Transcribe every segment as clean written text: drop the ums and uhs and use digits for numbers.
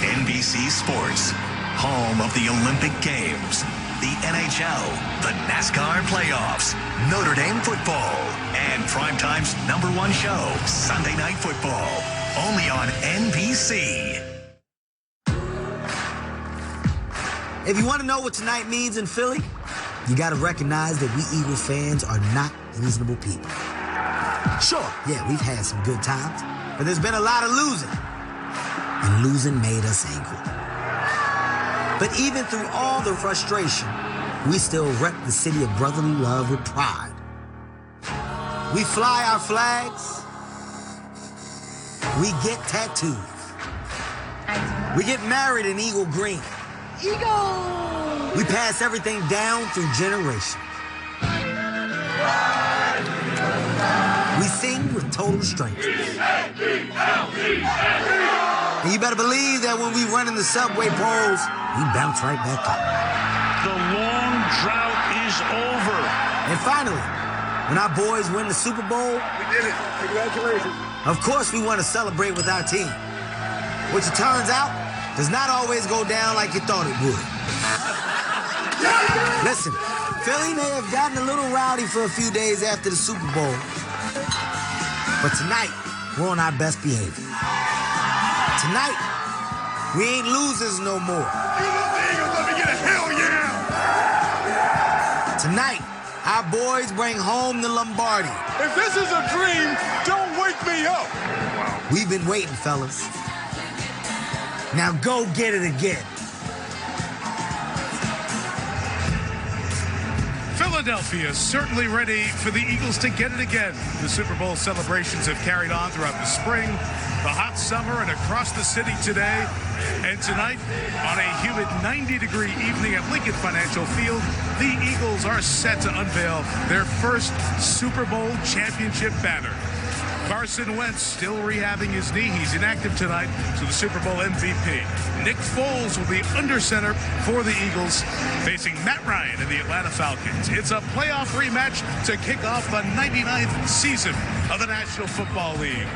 NBC Sports, home of the Olympic Games, the NHL, the NASCAR playoffs, Notre Dame football, and Primetime's #1 show, Sunday Night Football, only on NBC. If you want to know what tonight means in Philly, you got to recognize that we Eagle fans are not reasonable people. Sure, yeah, we've had some good times, but there's been a lot of losing, and losing made us angry. But even through all the frustration, we still rep the city of brotherly love with pride. We fly our flags. We get tattoos. We get married in Eagle Green. Eagle! We pass everything down through generations. We sing with total strangers. And you better believe that when we run in the subway poles, we bounce right back up. The long drought is over. And finally, when our boys win the Super Bowl, we did it. Congratulations. Of course we want to celebrate with our team, which it turns out does not always go down like you thought it would. Listen, Philly may have gotten a little rowdy for a few days after the Super Bowl, but tonight, we're on our best behavior. Tonight, we ain't losers no more. Eagles, let me get a hell yeah! Tonight, our boys bring home the Lombardi. If this is a dream, don't wake me up. We've been waiting, fellas. Now go get it again. Philadelphia is certainly ready for the Eagles to get it again. The Super Bowl celebrations have carried on throughout the spring, the hot summer, and across the city today. And tonight, on a humid 90-degree evening at Lincoln Financial Field, the Eagles are set to unveil their first Super Bowl championship banner. Carson Wentz still rehabbing his knee. He's inactive tonight, so the Super Bowl MVP. Nick Foles will be under center for the Eagles, facing Matt Ryan and the Atlanta Falcons. It's a playoff rematch to kick off the 99th season of the National Football League.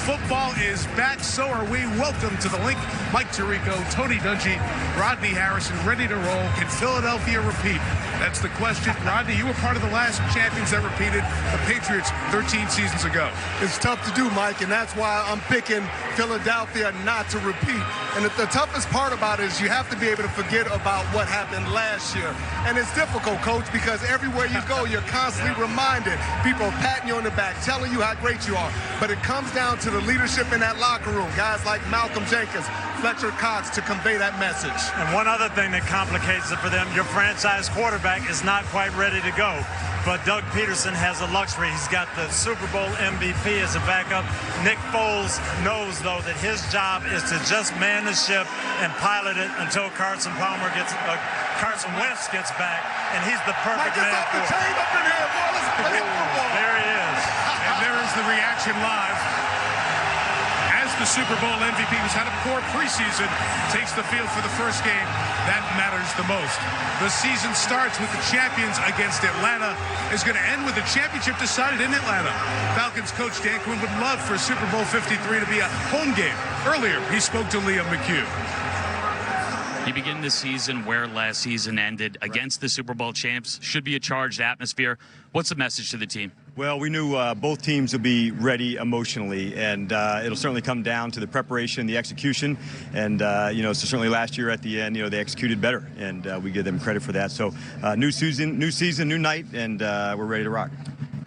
Football is back, so are we. Welcome to the link. Mike Tirico, Tony Dungy, Rodney Harrison, ready to roll. Can Philadelphia repeat? That's the question. Rodney, you were part of the last champions that repeated, the Patriots 13 seasons ago. It's tough to do, Mike, and that's why I'm picking Philadelphia not to repeat. And the toughest part about it is you have to be able to forget about what happened last year. And it's difficult, Coach, because everywhere you go, you're constantly reminded. People are patting you on the back, telling you how great you are. But it comes down to the leadership in that locker room, guys like Malcolm Jenkins, Fletcher Cox, to convey that message. And one other thing that complicates it for them, your franchise quarterback is not quite ready to go. But Doug Peterson has a luxury. He's got the Super Bowl MVP as a backup. Nick Foles knows, though, that his job is to just man the ship and pilot it until Carson Wentz gets back, and he's the perfect man for it. There he is. And there is the reaction live. The Super Bowl MVP, who's had a poor preseason, takes the field for the first game. That matters the most. The season starts with the champions against Atlanta. Is going to end with the championship decided in Atlanta. Falcons coach Dan Quinn would love for Super Bowl 53 to be a home game. Earlier, he spoke to Liam McHugh. You begin the season where last season ended against the Super Bowl champs. Should be a charged atmosphere. What's the message to the team? Well, we knew both teams would be ready emotionally, and it'll certainly come down to the preparation, the execution, and so certainly last year at the end, they executed better, and we give them credit for that. So new season, new night, and we're ready to rock.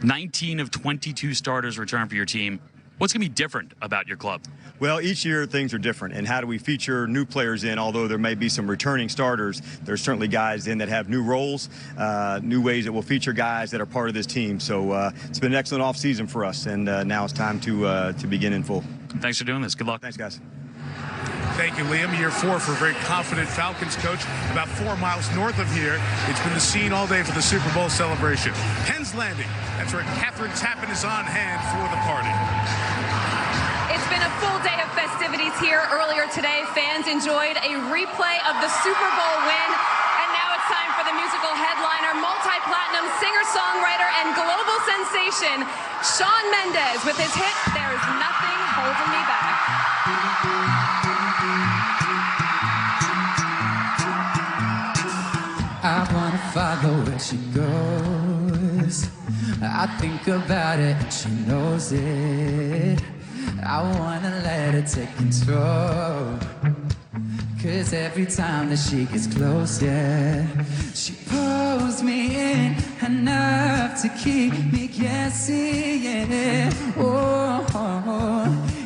19 of 22 starters return for your team. What's going to be different about your club? Well, each year things are different, and how do we feature new players in? Although there may be some returning starters, there's certainly guys in that have new roles, new ways that will feature guys that are part of this team. So it's been an excellent offseason for us, and now it's time to begin in full. Thanks for doing this. Good luck. Thanks, guys. Thank you, Liam. Year 4 for a very confident Falcons coach. About 4 miles north of here, it's been the scene all day for the Super Bowl celebration. Penn's Landing. That's where Catherine Tappan is on hand for the party. It's been a full day of festivities here. Earlier today, fans enjoyed a replay of the Super Bowl win. And now it's time for the musical headliner, multi-platinum singer-songwriter and global sensation, Shawn Mendes, with his hit, There's Nothing Holding Me Back. follow where she goes. I think about it and she knows it. I wanna let her take control. 'Cause every time that she gets close, yeah, she pulls me in enough to keep me guessing, yeah. Oh,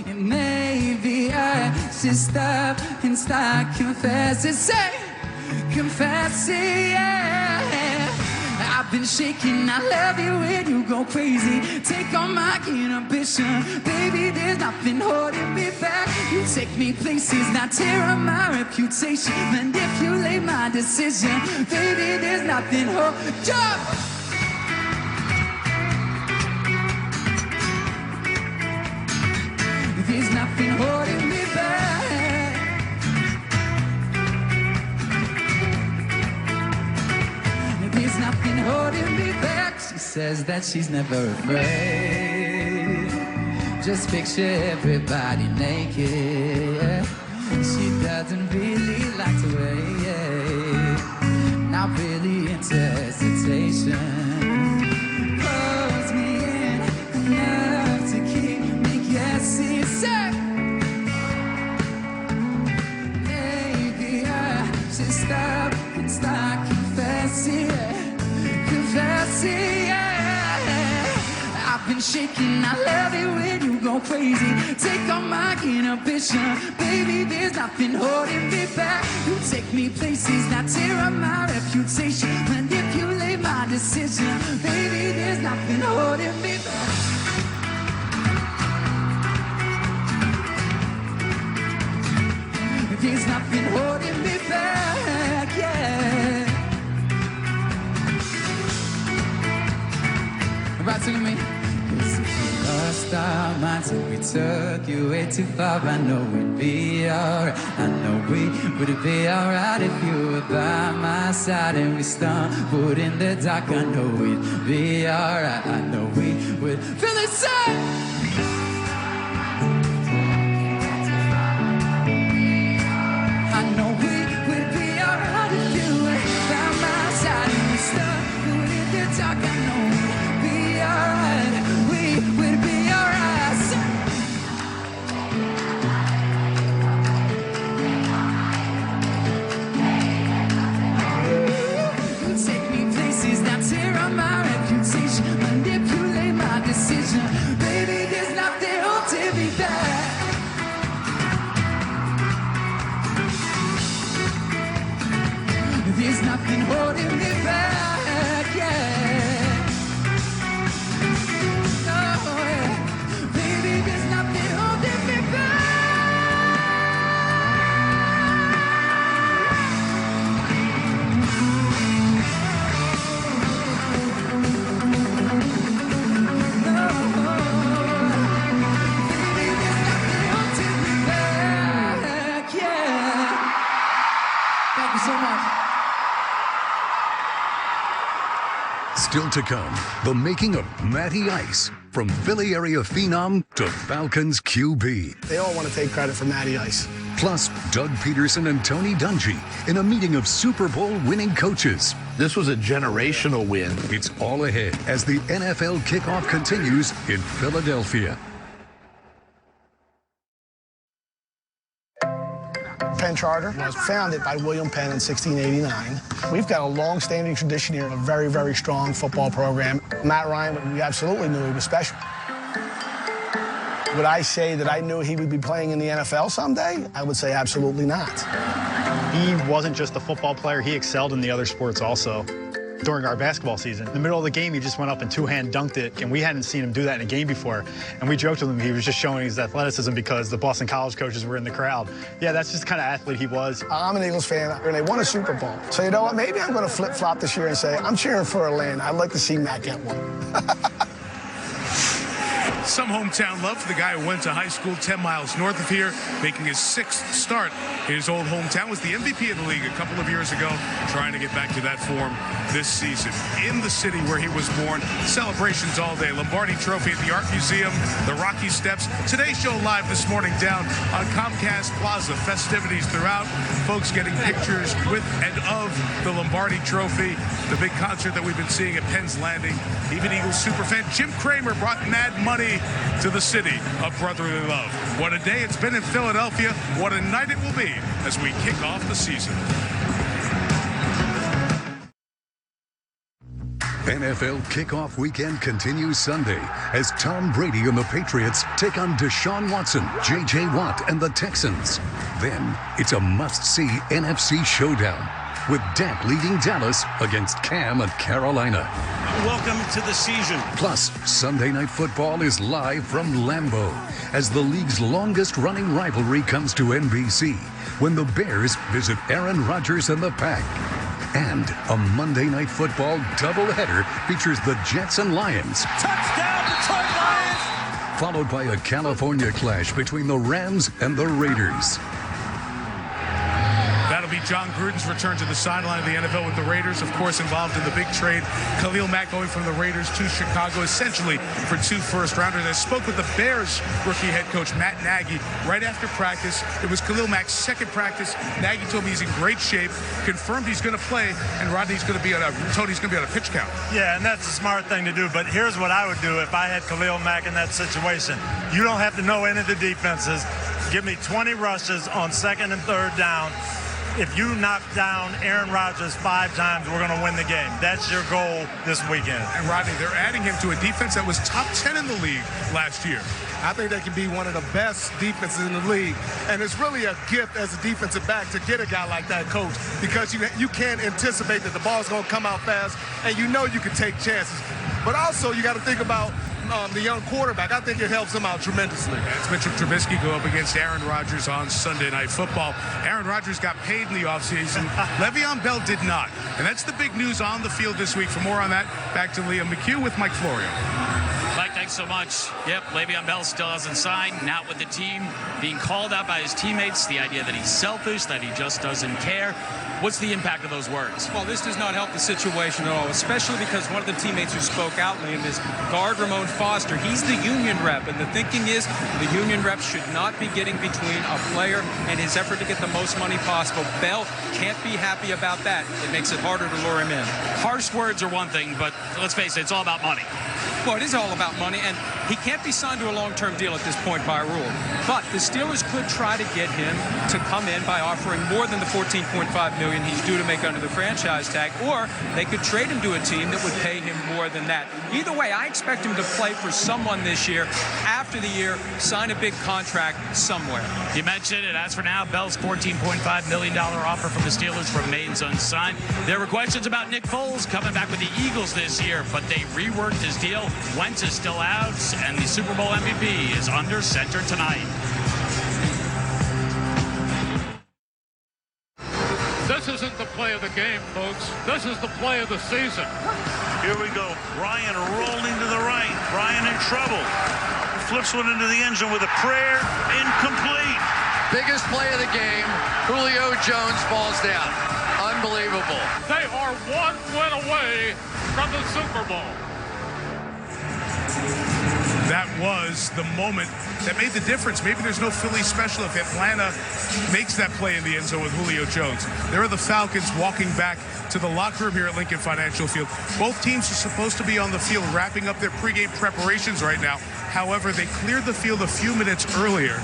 and maybe I should stop and start confessing, say, confessing, yeah. I've been shaking, I love you when you go crazy. Take all my inhibition, baby, there's nothing holding me back. You take me places, not tear up my reputation. Manipulate my decision, baby, there's nothing holding up. There's nothing holding me back. There's nothing holding me back. She says that she's never afraid. Just picture everybody naked. She doesn't really like to wait. Not really into hesitation. Pulls me in enough to keep me guessing. Say, maybe I should stop and start confessing. Confessing, yeah. I've been shaking, I love it when you go crazy. Take all my inhibition, baby, there's nothing holding me back. You take me places, not tear up my reputation. Manipulate my decision, baby, there's nothing holding me back. There's nothing holding me back, yeah. Right to me. Cause if we lost our minds and we took you way too far, I know we'd be alright. I know we would be alright if you were by my side and we stumbled in the dark. I know we'd be alright. I know we would feel the same. I know we would be alright if you were by my side and we stumbled in the dark. I know we'd be alright. We would be alright. You take me places, not tear up my reputation. Manipulate my decision, baby. There's nothing holding me back. There's nothing holding me back, yeah. No, yeah. Baby, there's nothing holding me back. No, baby, there's nothing holding me back, yeah. Thank you so much. Still to come, the making of Matty Ice. From Philly area phenom to Falcons QB. They all want to take credit for Matty Ice. Plus, Doug Peterson and Tony Dungy in a meeting of Super Bowl winning coaches. This was a generational win. It's all ahead as the NFL kickoff continues in Philadelphia. Penn Charter was founded by William Penn in 1689. We've got a long-standing tradition here, a very, very strong football program. Matt Ryan, we absolutely knew he was special. Would I say that I knew he would be playing in the NFL someday? I would say absolutely not. He wasn't just a football player, he excelled in the other sports also. During our basketball season, in the middle of the game, he just went up and two-hand dunked it, and we hadn't seen him do that in a game before. And we joked with him he was just showing his athleticism because the Boston College coaches were in the crowd. Yeah, that's just the kind of athlete he was. I'm an Eagles fan, and they won a Super Bowl. So you know what? Maybe I'm going to flip-flop this year and say I'm cheering for Atlanta. I'd like to see Matt get one. Some hometown love for the guy who went to high school 10 miles north of here, making his 6th start in his old hometown. Was the MVP of the league a couple of years ago, trying to get back to that form this season. In the city where he was born, celebrations all day. Lombardi Trophy at the Art Museum, the Rocky Steps. Today's show live this morning down on Comcast Plaza. Festivities throughout. Folks getting pictures with and of the Lombardi Trophy. The big concert that we've been seeing at Penn's Landing. Even Eagles superfan Jim Cramer brought mad money to the city of brotherly love. What a day it's been in Philadelphia. What a night it will be as we kick off the season. NFL kickoff weekend continues Sunday as Tom Brady and the Patriots take on Deshaun Watson, J.J. Watt, and the Texans. Then it's a must-see NFC showdown with Dak leading Dallas against Cam and Carolina. Welcome to the season. Plus, Sunday Night Football is live from Lambeau as the league's longest-running rivalry comes to NBC when the Bears visit Aaron Rodgers and the Pack. And a Monday Night Football doubleheader features the Jets and Lions. Touchdown, Detroit Lions! Followed by a California clash between the Rams and the Raiders. That'll be John Gruden's return to the sideline of the NFL with the Raiders, of course, involved in the big trade. Khalil Mack going from the Raiders to Chicago, essentially for 2 first-rounders. I spoke with the Bears rookie head coach, Matt Nagy, right after practice. It was Khalil Mack's 2nd practice. Nagy told me he's in great shape, confirmed he's going to play, and Tony's going to be on a pitch count. Yeah, and that's a smart thing to do. But here's what I would do if I had Khalil Mack in that situation. You don't have to know any of the defenses. Give me 20 rushes on 2nd and 3rd down. If you knock down Aaron Rodgers 5 times, we're going to win the game. That's your goal this weekend. And Rodney, they're adding him to a defense that was top 10 in the league last year. I think they can be one of the best defenses in the league. And it's really a gift as a defensive back to get a guy like that, coach, because you can't anticipate that the ball's going to come out fast, and you know you can take chances. But also, you got to think about the young quarterback. I think it helps him out tremendously. As Mitchell Trubisky go up against Aaron Rodgers on Sunday Night Football. Aaron Rodgers got paid in the offseason. Le'Veon Bell did not. And that's the big news on the field this week. For more on that, back to Liam McHugh with Mike Florio. Mike, thanks so much. Yep, Le'Veon Bell still hasn't signed, not with the team. Being called out by his teammates, the idea that he's selfish, that he just doesn't care. What's the impact of those words? Well, this does not help the situation at all, especially because one of the teammates who spoke out, Liam, is guard Ramon Foster. He's the union rep, and the thinking is the union rep should not be getting between a player and his effort to get the most money possible. Bell can't be happy about that. It makes it harder to lure him in. Harsh words are one thing, but let's face it, it's all about money. Well, it is all about money, and he can't be signed to a long-term deal at this point by rule. But the Steelers could try to get him to come in by offering more than the $14.5 million he's due to make under the franchise tag, or they could trade him to a team that would pay him more than that. Either way, I expect him to play for someone this year, after the year, sign a big contract somewhere. You mentioned it. As for now, Bell's $14.5 million offer from the Steelers remains unsigned. There were questions about Nick Foles coming back with the Eagles this year, but they reworked his deal. Wentz is still out, and the Super Bowl MVP is under center tonight. This isn't the play of the game, folks. This is the play of the season. Here we go. Ryan rolling to the right. Ryan in trouble. Flips one into the end zone with a prayer. Incomplete. Biggest play of the game. Julio Jones falls down. Unbelievable. They are 1 win away from the Super Bowl. That was the moment that made the difference. Maybe there's no Philly special if Atlanta makes that play in the end zone with Julio Jones. There are the Falcons walking back to the locker room here at Lincoln Financial Field. Both teams are supposed to be on the field wrapping up their pregame preparations right now. However, they cleared the field a few minutes earlier.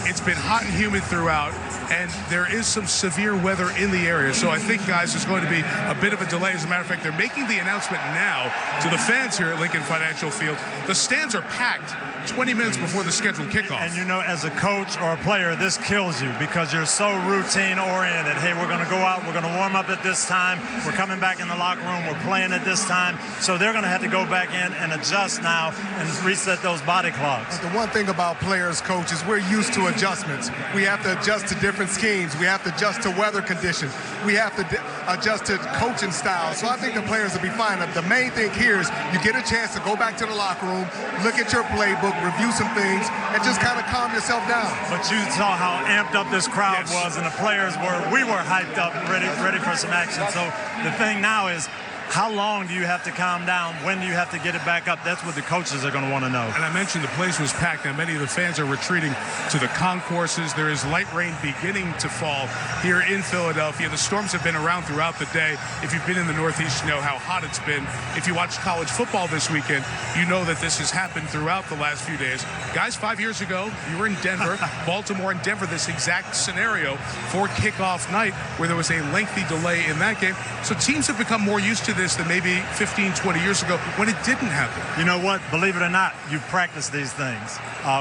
It's been hot and humid throughout, and there is some severe weather in the area. So I think, guys, there's going to be a bit of a delay. As a matter of fact, they're making the announcement now to the fans here at Lincoln Financial Field. The stands are packed 20 minutes before the scheduled kickoff. And you know, as a coach or a player, this kills you because you're so routine oriented. Hey, we're going to go out, we're going to warm up at this time, we're coming back in the locker room, we're playing at this time. So they're going to have to go back in and adjust now and reset those body clocks. The one thing about players, coach, is we're used to adjustments. We have to adjust to different different schemes. We have to adjust to weather conditions. We have to adjust to coaching styles. So I think the players will be fine. The main thing here is you get a chance to go back to the locker room, look at your playbook, review some things, and just kind of calm yourself down. But you saw how amped up this crowd was, and the players we were hyped up, ready for some action. So the thing now is, how long do you have to calm down? When do you have to get it back up? That's what the coaches are going to want to know. And I mentioned the place was packed. Now, many of the fans are retreating to the concourses. There is light rain beginning to fall here in Philadelphia. The storms have been around throughout the day. If you've been in the Northeast, you know how hot it's been. If you watch college football this weekend, you know that this has happened throughout the last few days. Guys, 5 years ago, you were in Denver, Baltimore and Denver, this exact scenario for kickoff night where there was a lengthy delay in that game. So teams have become more used to this than maybe 15, 20 years ago when it didn't happen. You know what? Believe it or not, you practice these things.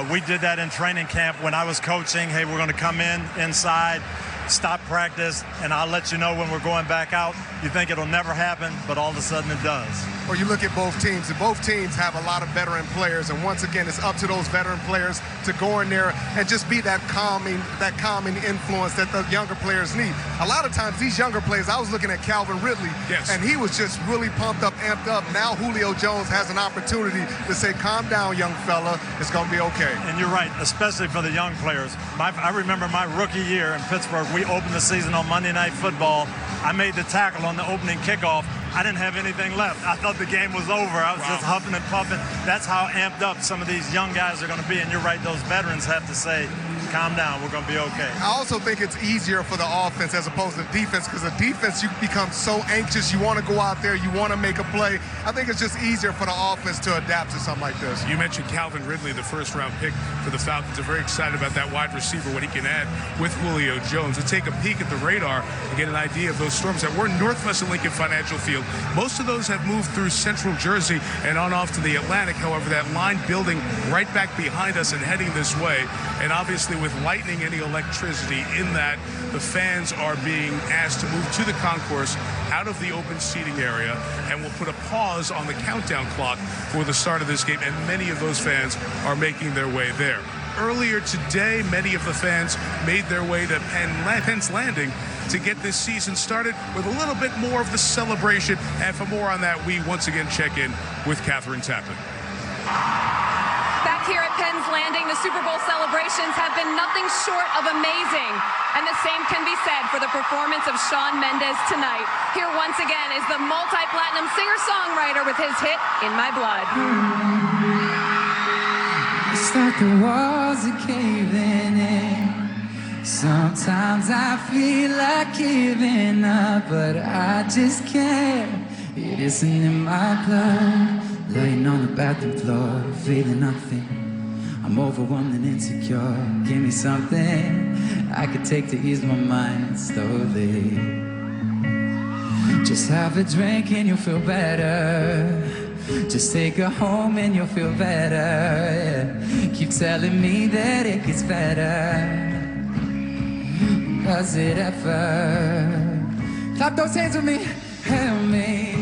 We did that in training camp when I was coaching. Hey, we're going to come inside, stop practice, and I'll let you know when we're going back out. You think it'll never happen, but all of a sudden it does. Or you look at both teams, and both teams have a lot of veteran players, and once again, it's up to those veteran players to go in there and just be that calming influence that the younger players need. A lot of times, these younger players, I was looking at Calvin Ridley, and he was just really pumped up, amped up. Now Julio Jones has an opportunity to say, calm down, young fella, it's going to be okay. And you're right, especially for the young players. I remember my rookie year in Pittsburgh, we opened the season on Monday Night Football. I made the tackle on the opening kickoff. I didn't have anything left. I thought the game was over. I was just huffing and puffing. That's how amped up some of these young guys are going to be. And you're right, those veterans have to say, calm down, we're going to be okay. I also think it's easier for the offense as opposed to defense, because the defense, you become so anxious. You want to go out there. You want to make a play. I think it's just easier for the offense to adapt to something like this. You mentioned Calvin Ridley, the first-round pick for the Falcons. They're very excited about that wide receiver, what he can add with Julio Jones. To take a peek at the radar and get an idea of those storms that were northwest of Lincoln Financial Field. Most of those have moved through central Jersey and on off to the Atlantic. However, that line building right back behind us and heading this way. And obviously with lightning, any electricity in that, the fans are being asked to move to the concourse out of the open seating area, and we'll put a pause on the countdown clock for the start of this game, and many of those fans are making their way there. Earlier today, many of the fans made their way to Penn's Landing to get this season started with a little bit more of the celebration. And for more on that, we once again check in with Catherine Tappan. Back here at Penn's Landing, the Super Bowl celebrations have been nothing short of amazing. And the same can be said for the performance of Shawn Mendes tonight. Here once again is the multi-platinum singer-songwriter with his hit, In My Blood. It's like the walls are caving in. Sometimes I feel like giving up, but I just can't. It isn't in my blood. Laying on the bathroom floor, feeling nothing. I'm overwhelmed and insecure. Give me something I could take to ease my mind slowly. Just have a drink and you'll feel better. Just take her home and you'll feel better. Yeah. Keep telling me that it gets better. Does it ever? Clap those hands with me. Help me.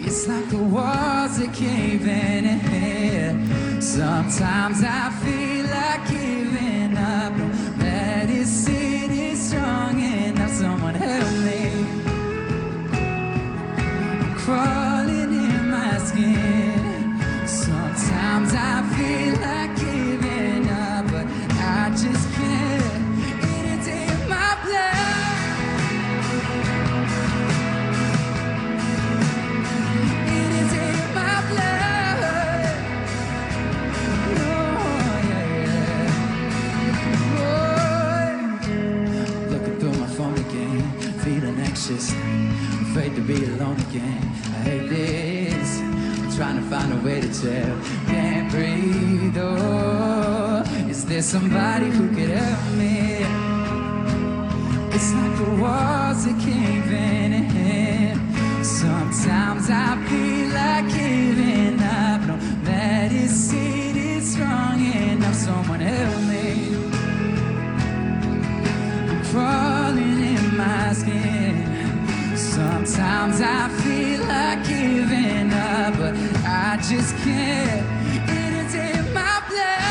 It's like the walls are caving in. Sometimes I feel like giving up. Medicine is strong enough. Someone help me. I'm crawling in my skin. Sometimes I feel like giving up, but I just can't. It is in my blood. Afraid to be alone again. I hate this. I'm trying to find a way to tell. Can't breathe. Oh, is there somebody who could help me? It's like the walls are caving in. Sometimes I feel like giving up. No medicine is strong enough. Someone help me. I'm crawling in my skin. Sometimes I feel like giving up, but I just can't. It is in my blood.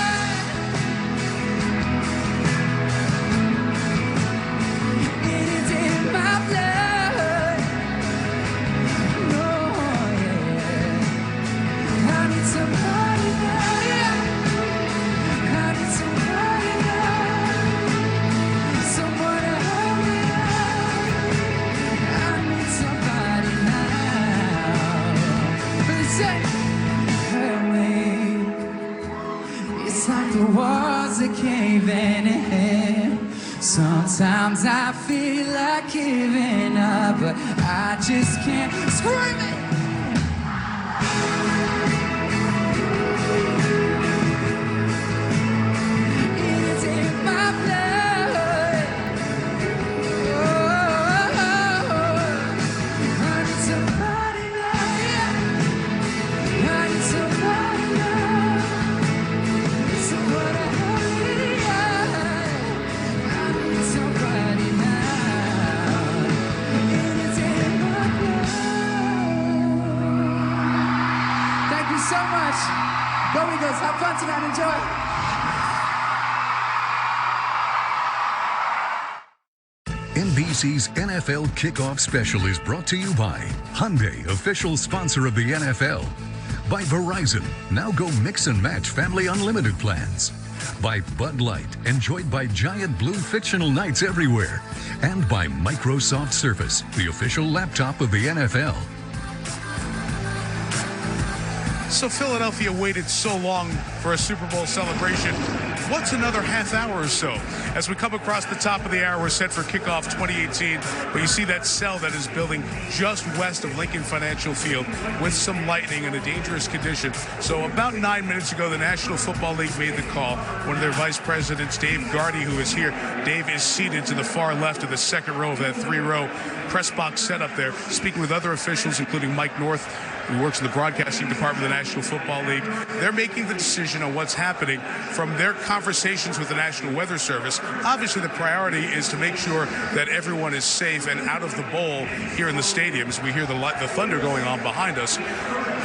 caving in. Sometimes I feel like giving up, but I just can't scream it. It's in my blood. I need somebody like you. I need somebody like you. Someone to help me out. I need somebody now. It's in my blood. Thank you so much. Go Eagles. Have fun tonight. Enjoy. NBC's NFL Kickoff Special is brought to you by Hyundai, official sponsor of the NFL. By Verizon, now go mix and match family unlimited plans. By Bud Light, enjoyed by giant blue fictional nights everywhere. And by Microsoft Surface, the official laptop of the NFL. So Philadelphia waited so long for a Super Bowl celebration. What's another half hour or so? As we come across the top of the hour, we're set for kickoff 2018. But you see that cell that is building just west of Lincoln Financial Field with some lightning in a dangerous condition. So about 9 minutes ago, the National Football League made the call. One of their vice presidents, Dave Gardy, who is here. Dave is seated to the far left of the second row of that three-row press box setup there, speaking with other officials, including Mike North, who works in the broadcasting department of the National Football League. They're making the decision on what's happening from their conversations with the National Weather Service. Obviously, the priority is to make sure that everyone is safe and out of the bowl here in the stadiums. We hear the thunder going on behind us.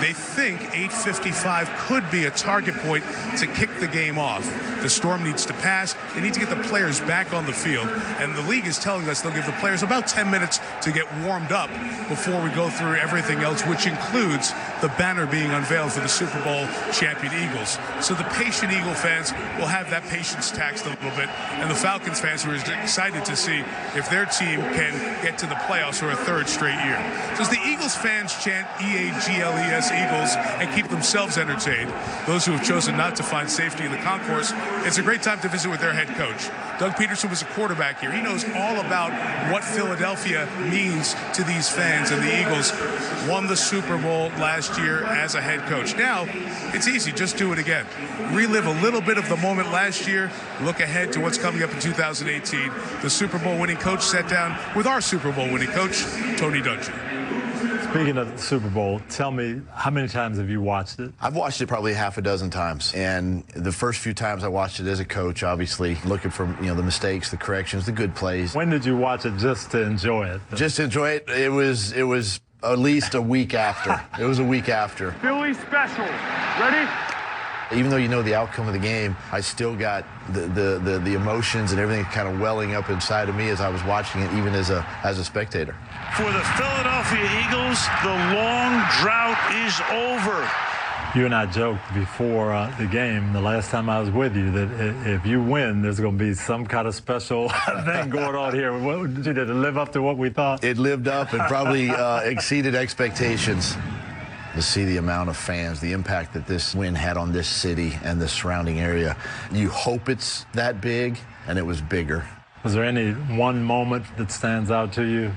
They think 8:55 could be a target point to kick the game off. The storm needs to pass. They need to get the players back on the field. And the league is telling us they'll give the players about 10 minutes to get warmed up before we go through everything else, which includes the banner being unveiled for the Super Bowl champion Eagles. So the patient Eagle fans will have that patience taxed a little bit. And the Falcons fans are excited to see if their team can get to the playoffs for a third straight year. So as the Eagles fans chant E-A-G-L-E-S Eagles and keep themselves entertained, those who have chosen not to find safety in the concourse, it's a great time to visit with their head coach. Doug Peterson was a quarterback here. He knows all about what Philadelphia means to these fans, and the Eagles won the Super Bowl last year as a head coach. Now, it's easy. Just do it again. Relive a little bit of the moment last year. Look ahead to what's coming up in 2018. The Super Bowl winning coach sat down with our Super Bowl winning coach, Tony Dungy. Speaking of the Super Bowl, tell me, how many times have you watched it? I've watched it probably half a dozen times. And the first few times I watched it as a coach, obviously, looking for the mistakes, the corrections, the good plays. When did you watch it just to enjoy it? Just to enjoy it? It was at least a week after. It was a week after. Philly special. Ready? Even though you know the outcome of the game, I still got the emotions and everything kind of welling up inside of me as I was watching it, even as a spectator. For the Philadelphia Eagles, the long drought is over. You and I joked before the game, the last time I was with you, that if you win, there's going to be some kind of special thing going on here. Did it live up to what we thought? It lived up and probably exceeded expectations. To see the amount of fans, the impact that this win had on this city and the surrounding area. You hope it's that big, and it was bigger. Was there any one moment that stands out to you?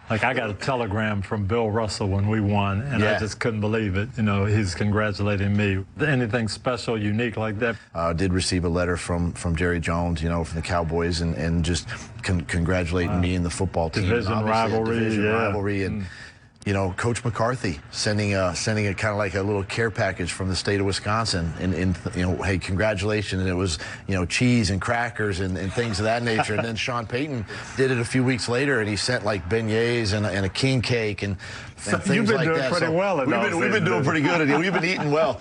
Like, I got a telegram from Bill Russell when we won, and I just couldn't believe it. He's congratulating me. Anything special, unique like that? Did receive a letter from Jerry Jones, from the Cowboys, and just congratulating me and the football team. Division rivalry, and Coach McCarthy sending a kind of like a little care package from the state of Wisconsin, and hey, congratulations. And it was cheese and crackers and things of that nature. And then Sean Payton did it a few weeks later, and he sent like beignets and a king cake and things like that. You've been doing pretty well. We've been doing pretty good. We've been eating well.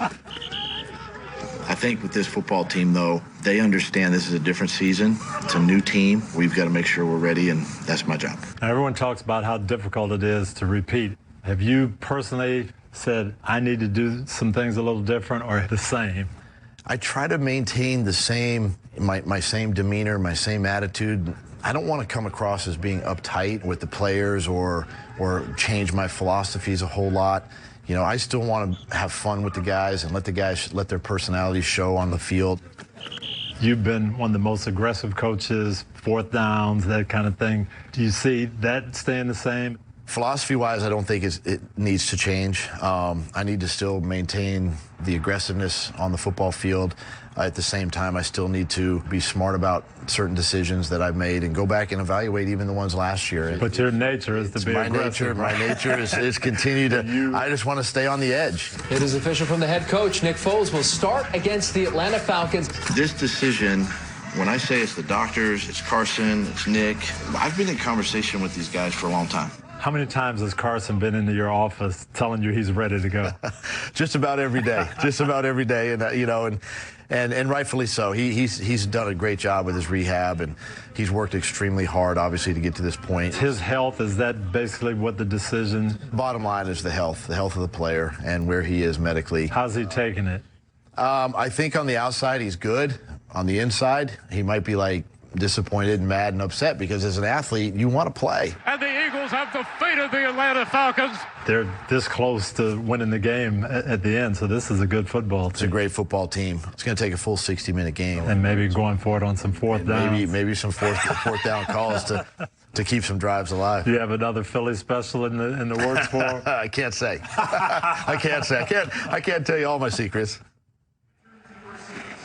I think with this football team, though, they understand this is a different season. It's a new team. We've got to make sure we're ready, and that's my job. Now, everyone talks about how difficult it is to repeat. Have you personally said, I need to do some things a little different or the same? I try to maintain the same, my same demeanor, my same attitude. I don't want to come across as being uptight with the players or change my philosophies a whole lot. I still want to have fun with the guys and let the guys let their personalities show on the field. You've been one of the most aggressive coaches, fourth downs, that kind of thing. Do you see that staying the same? Philosophy-wise, I don't think it needs to change. I need to still maintain the aggressiveness on the football field. At the same time, I still need to be smart about certain decisions that I've made and go back and evaluate even the ones last year. But your nature is to be aggressive. My nature is continue to. I just want to stay on the edge. It is official from the head coach. Nick Foles will start against the Atlanta Falcons. This decision, when I say it's the doctors, it's Carson, it's Nick, I've been in conversation with these guys for a long time. How many times has Carson been into your office telling you he's ready to go? Just about every day. Just about every day, and rightfully so. He's done a great job with his rehab, and he's worked extremely hard, obviously, to get to this point. His health, is that basically what the decision? Bottom line is the health of the player and where he is medically. How's he taking it? I think on the outside he's good. On the inside, he might be like disappointed and mad and upset because as an athlete, you want to play. And the Eagles have defeated the Atlanta Falcons. They're this close to winning the game at the end, so this is a good football team. It's a great football team. It's going to take a full 60-minute game. And maybe going for it on some fourth downs. Maybe some fourth down calls to keep some drives alive. Do you have another Philly special in the works for him? I can't say. I can't tell you all my secrets.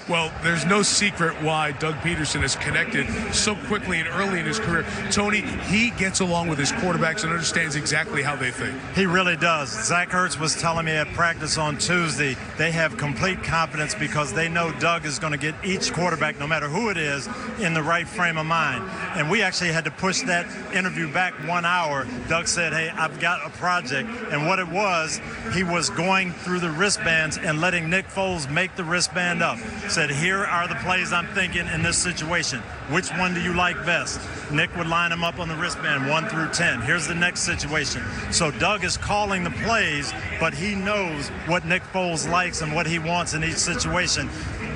Well, there's no secret why Doug Peterson has connected so quickly and early in his career. Tony, he gets along with his quarterbacks and understands exactly how they think. He really does. Zach Ertz was telling me at practice on Tuesday, they have complete confidence because they know Doug is going to get each quarterback, no matter who it is, in the right frame of mind. And we actually had to push that interview back 1 hour. Doug said, hey, I've got a project. And what it was, he was going through the wristbands and letting Nick Foles make the wristband up. Said, here are the plays I'm thinking in this situation. Which one do you like best? Nick would line them up on the wristband, 1 through 10. Here's the next situation. So Doug is calling the plays, but he knows what Nick Foles likes and what he wants in each situation.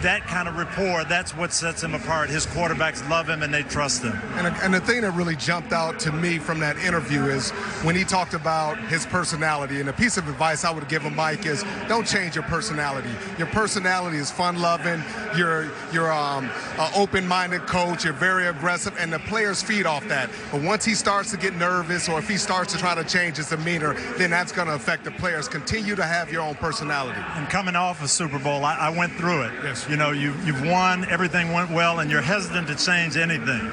That kind of rapport, that's what sets him apart. His quarterbacks love him and they trust him. And the thing that really jumped out to me from that interview is when he talked about his personality. And a piece of advice I would give him, Mike, is don't change your personality. Your personality is fun-loving. You're an open-minded coach. You're very aggressive, and the players feed off that. But once he starts to get nervous or if he starts to try to change his demeanor, then that's going to affect the players. Continue to have your own personality. And coming off a Super Bowl, I went through it. Yes. You know, you've won, everything went well, and you're hesitant to change anything.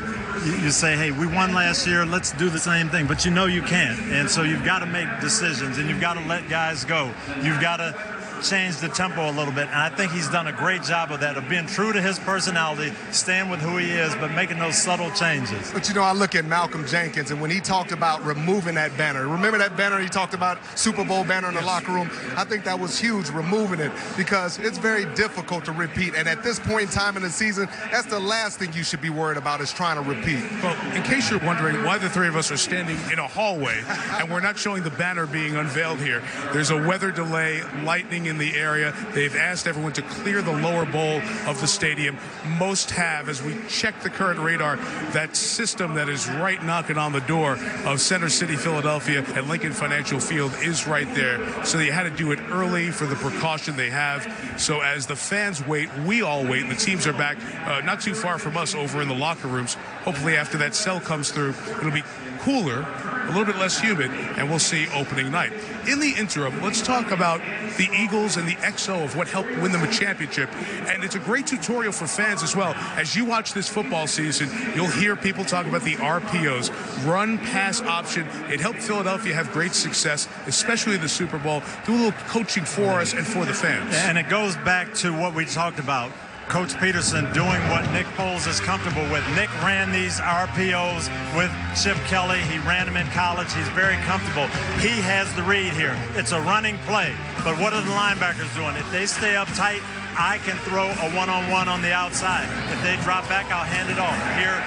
You say, hey, we won last year, let's do the same thing, but you know you can't. And so you've got to make decisions, and you've got to let guys go. You've got to change the tempo a little bit, and I think he's done a great job of that, of being true to his personality, staying with who he is, but making those subtle changes. But, you know, I look at Malcolm Jenkins, and when he talked about removing that banner, remember that banner he talked about, Super Bowl banner in the locker room? I think that was huge, removing it, because it's very difficult to repeat, and at this point in time in the season, that's the last thing you should be worried about is trying to repeat. Well, in case you're wondering why the three of us are standing in a hallway and we're not showing the banner being unveiled here, there's a weather delay, lightning in the area. They've asked everyone to clear the lower bowl of the stadium. Most have, as we check the current radar, that system that is right knocking on the door of Center City, Philadelphia, and Lincoln Financial Field is right there. So they had to do it early for the precaution they have. So as the fans wait, we all wait, and the teams are back not too far from us over in the locker rooms. Hopefully after that cell comes through, it'll be cooler, a little bit less humid, and we'll see opening night. In the interim, let's talk about the Eagles and the XO of what helped win them a championship. And it's a great tutorial for fans as well. As you watch this football season, you'll hear people talk about the RPOs, run pass option. It helped Philadelphia have great success, especially in the Super Bowl. Do a little coaching for us and for the fans. And it goes back to what we talked about. Coach Peterson doing what Nick Foles is comfortable with. Nick ran these RPOs with Chip Kelly. He ran them in college. He's very comfortable. He has the read here. It's a running play. But what are the linebackers doing? If they stay up tight, I can throw a one-on-one on the outside. If they drop back, I'll hand it off. Here,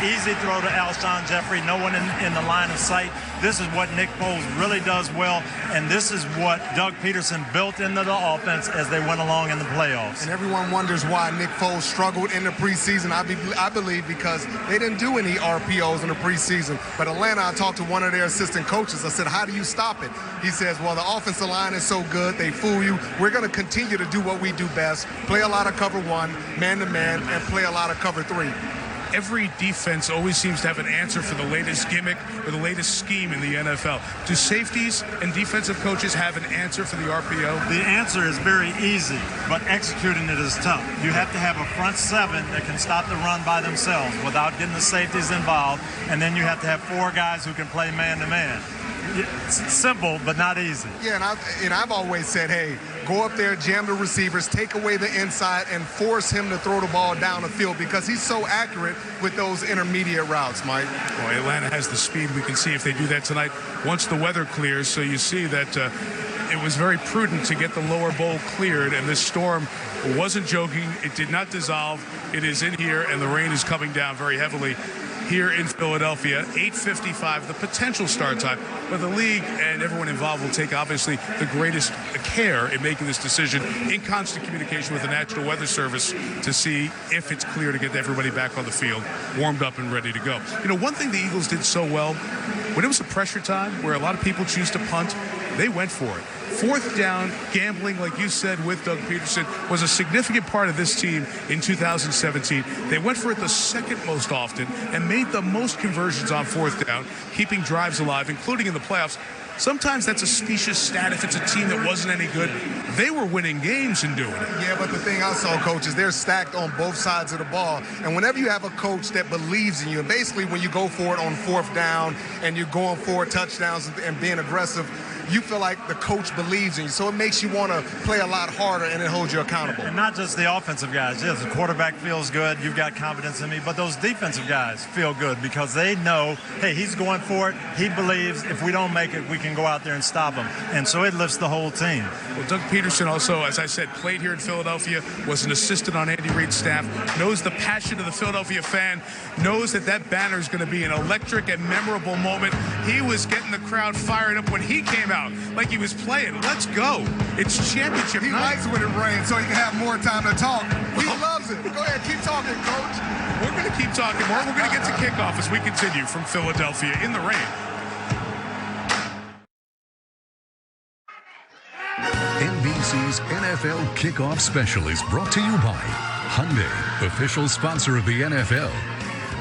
Easy throw to Alshon Jeffrey. No one in the line of sight. This is what Nick Foles really does well, and this is what Doug Peterson built into the offense as they went along in the playoffs. And everyone wonders why Nick Foles struggled in the preseason. I believe because they didn't do any RPOs in the preseason. But Atlanta, I talked to one of their assistant coaches. I said, how do you stop it? He says, well, the offensive line is so good, they fool you. We're going to continue to do what we do best, play a lot of cover one, man-to-man, and play a lot of cover three. Every defense always seems to have an answer for the latest gimmick or the latest scheme in the NFL. Do safeties and defensive coaches have an answer for the RPO? The answer is very easy, but executing it is tough. You have to have a front seven that can stop the run by themselves without getting the safeties involved, and then you have to have 4 guys who can play man-to-man. It's simple, but not easy. Yeah, and I've always said, hey, go up there, jam the receivers, take away the inside, and force him to throw the ball down the field because he's so accurate with those intermediate routes, Mike. Well, Atlanta has the speed. We can see if they do that tonight once the weather clears. So you see that it was very prudent to get the lower bowl cleared, and this storm wasn't joking. It did not dissolve. It is in here, and the rain is coming down very heavily here in Philadelphia. 8:55, the potential start time. But the league and everyone involved will take, obviously, the greatest care in making this decision in constant communication with the National Weather Service to see if it's clear to get everybody back on the field, warmed up and ready to go. You know, one thing the Eagles did so well, when it was a pressure time where a lot of people choose to punt, they went for it. 4th down, gambling, like you said, with Doug Peterson, was a significant part of this team in 2017. They went for it the second most often and made the most conversions on 4th down, keeping drives alive, including in the playoffs. Sometimes that's a specious stat if it's a team that wasn't any good. They were winning games and doing it. Yeah, but the thing I saw, Coach, is they're stacked on both sides of the ball. And whenever you have a coach that believes in you, and basically when you go for it on 4th down and you're going for touchdowns and being aggressive, you feel like the coach believes in you. So it makes you want to play a lot harder, and it holds you accountable. And not just the offensive guys. Yes, the quarterback feels good. You've got confidence in me. But those defensive guys feel good because they know, hey, he's going for it. He believes if we don't make it, we can go out there and stop him. And so it lifts the whole team. Well, Doug Peterson also, as I said, played here in Philadelphia, was an assistant on Andy Reid's staff, knows the passion of the Philadelphia fan, knows that banner is going to be an electric and memorable moment. He was getting the crowd fired up when he came out, like he was playing. Let's go. It's championship He night. likes when it rains so he can have more time to talk. He loves it. Go ahead, keep talking, Coach. We're going to keep talking more. We're going to get to kickoff as we continue from Philadelphia in the rain. NBC's NFL Kickoff Special is brought to you by Hyundai, official sponsor of the NFL.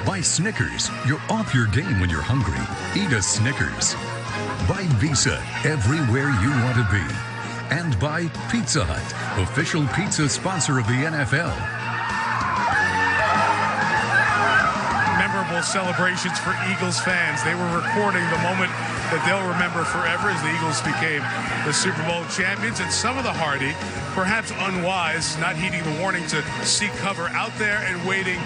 By Snickers, you're off your game when you're hungry. Eat a Snickers. By Visa, everywhere you want to be. And by Pizza Hut, official pizza sponsor of the NFL. Memorable celebrations for Eagles fans. They were recording the moment that they'll remember forever as the Eagles became the Super Bowl champions. And some of the hardy, perhaps unwise, not heeding the warning to seek cover out there and waiting.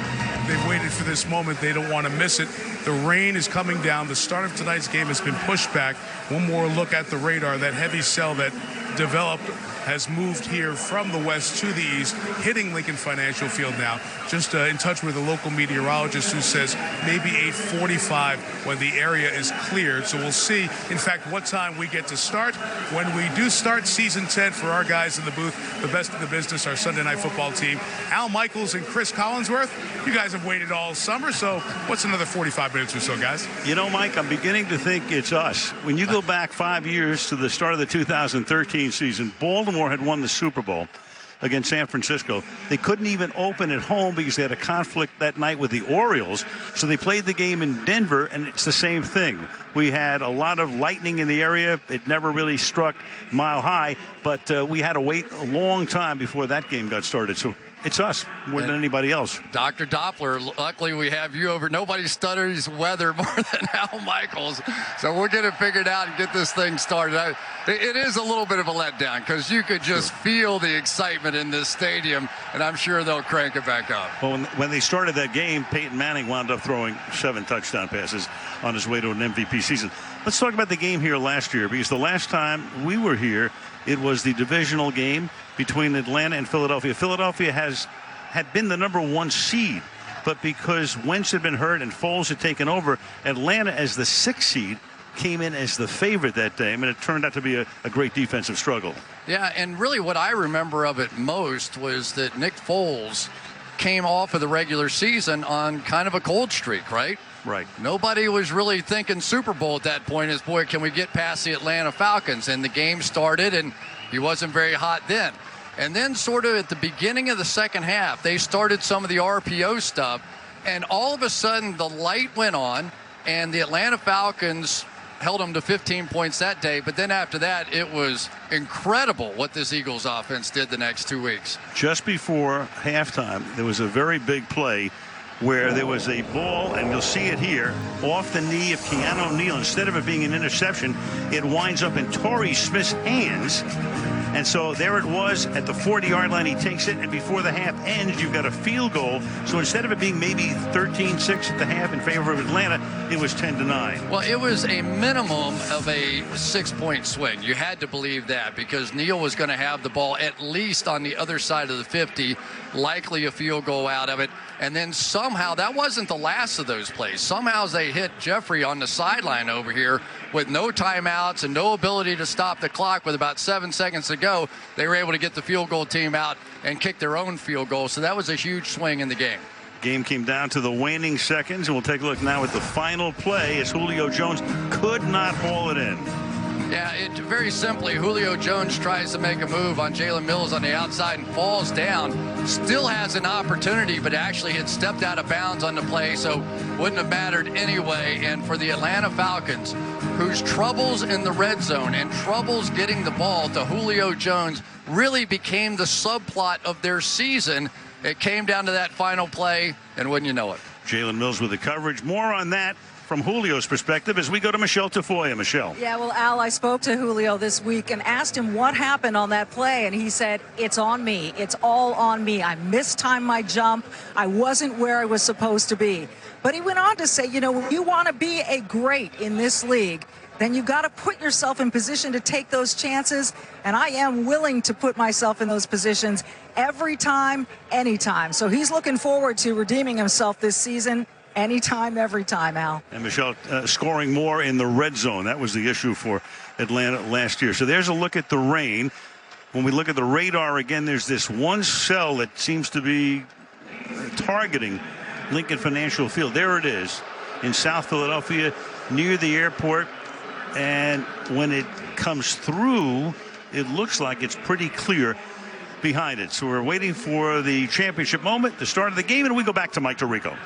They've waited for this moment. They don't want to miss it. The rain is coming down. The start of tonight's game has been pushed back. One more look at the radar. That heavy cell that developed has moved here from the west to the east, hitting Lincoln Financial Field now. Just in touch with a local meteorologist who says maybe 8:45 when the area is cleared. So we'll see, in fact, what time we get to start. When we do start season 10 for our guys in the booth, the best in the business, our Sunday night football team, Al Michaels and Chris Collinsworth. You guys have waited all summer, so what's another 45 minutes or so, guys? You know, Mike, I'm beginning to think it's us. When you go back 5 years to the start of the 2013 season, Baltimore had won the Super Bowl against San Francisco. They couldn't even open at home because they had a conflict that night with the Orioles. So they played the game in Denver, and it's the same thing. We had a lot of lightning in the area. It never really struck Mile High, but we had to wait a long time before that game got started. So it's us more than anybody else. Dr. Doppler, luckily we have you over. Nobody studies weather more than Al Michaels. So we'll get it figured out and get this thing started. It is a little bit of a letdown because you could just feel the excitement in this stadium, and I'm sure they'll crank it back up. Well, when they started that game, Peyton Manning wound up throwing 7 touchdown passes on his way to an MVP season. Let's talk about the game here last year, because the last time we were here, it was the divisional game between Atlanta and Philadelphia. Philadelphia had been the #1 seed but because Wentz had been hurt and Foles had taken over, Atlanta, as the 6th seed, came in as the favorite that day. I mean, it turned out to be a great defensive struggle. Yeah, and really what I remember of it most was that Nick Foles came off of the regular season on kind of a cold streak, right? Right. Nobody was really thinking Super Bowl at that point. As, boy, can we get past the Atlanta Falcons? And the game started, and he wasn't very hot then. And then sort of at the beginning of the second half, they started some of the RPO stuff, and all of a sudden the light went on, and the Atlanta Falcons held them to 15 points that day. But then after that, it was incredible what this Eagles offense did the next 2 weeks. Just before halftime, there was a very big play where there was a ball, and you'll see it here, off the knee of Keanu Neal. Instead of it being an interception, it winds up in Torrey Smith's hands. And so there it was at the 40-yard line. He takes it, and before the half ends, you've got a field goal. So instead of it being maybe 13-6 at the half in favor of Atlanta, it was 10-9. Well, it was a minimum of a 6-point swing. You had to believe that, because Neal was going to have the ball at least on the other side of the 50, likely a field goal out of it. And then somehow, that wasn't the last of those plays. Somehow they hit Jeffrey on the sideline over here with no timeouts and no ability to stop the clock with about 7 seconds to go. They were able to get the field goal team out and kick their own field goal. So that was a huge swing in the game. Game came down to the waning seconds, and we'll take a look now at the final play as Julio Jones could not haul it in. Yeah, very simply, Julio Jones tries to make a move on Jalen Mills on the outside and falls down. Still has an opportunity, but actually had stepped out of bounds on the play, so wouldn't have mattered anyway. And for the Atlanta Falcons, whose troubles in the red zone and troubles getting the ball to Julio Jones really became the subplot of their season, it came down to that final play, and wouldn't you know it. Jalen Mills with the coverage. More on that from Julio's perspective as we go to Michelle Tafoya. Michelle. Yeah, well, Al, I spoke to Julio this week and asked him what happened on that play, and he said, it's on me. It's all on me. I mistimed my jump. I wasn't where I was supposed to be. But he went on to say, you know, when you want to be a great in this league, then you got to put yourself in position to take those chances, and I am willing to put myself in those positions every time, anytime. So he's looking forward to redeeming himself this season. Anytime, every time, Al. And Michelle, scoring more in the red zone. That was the issue for Atlanta last year. So there's a look at the rain. When we look at the radar again, there's this one cell that seems to be targeting Lincoln Financial Field. There it is in South Philadelphia near the airport. And when it comes through, it looks like it's pretty clear behind it. So we're waiting for the championship moment, the start of the game, and we go back to Mike Tirico.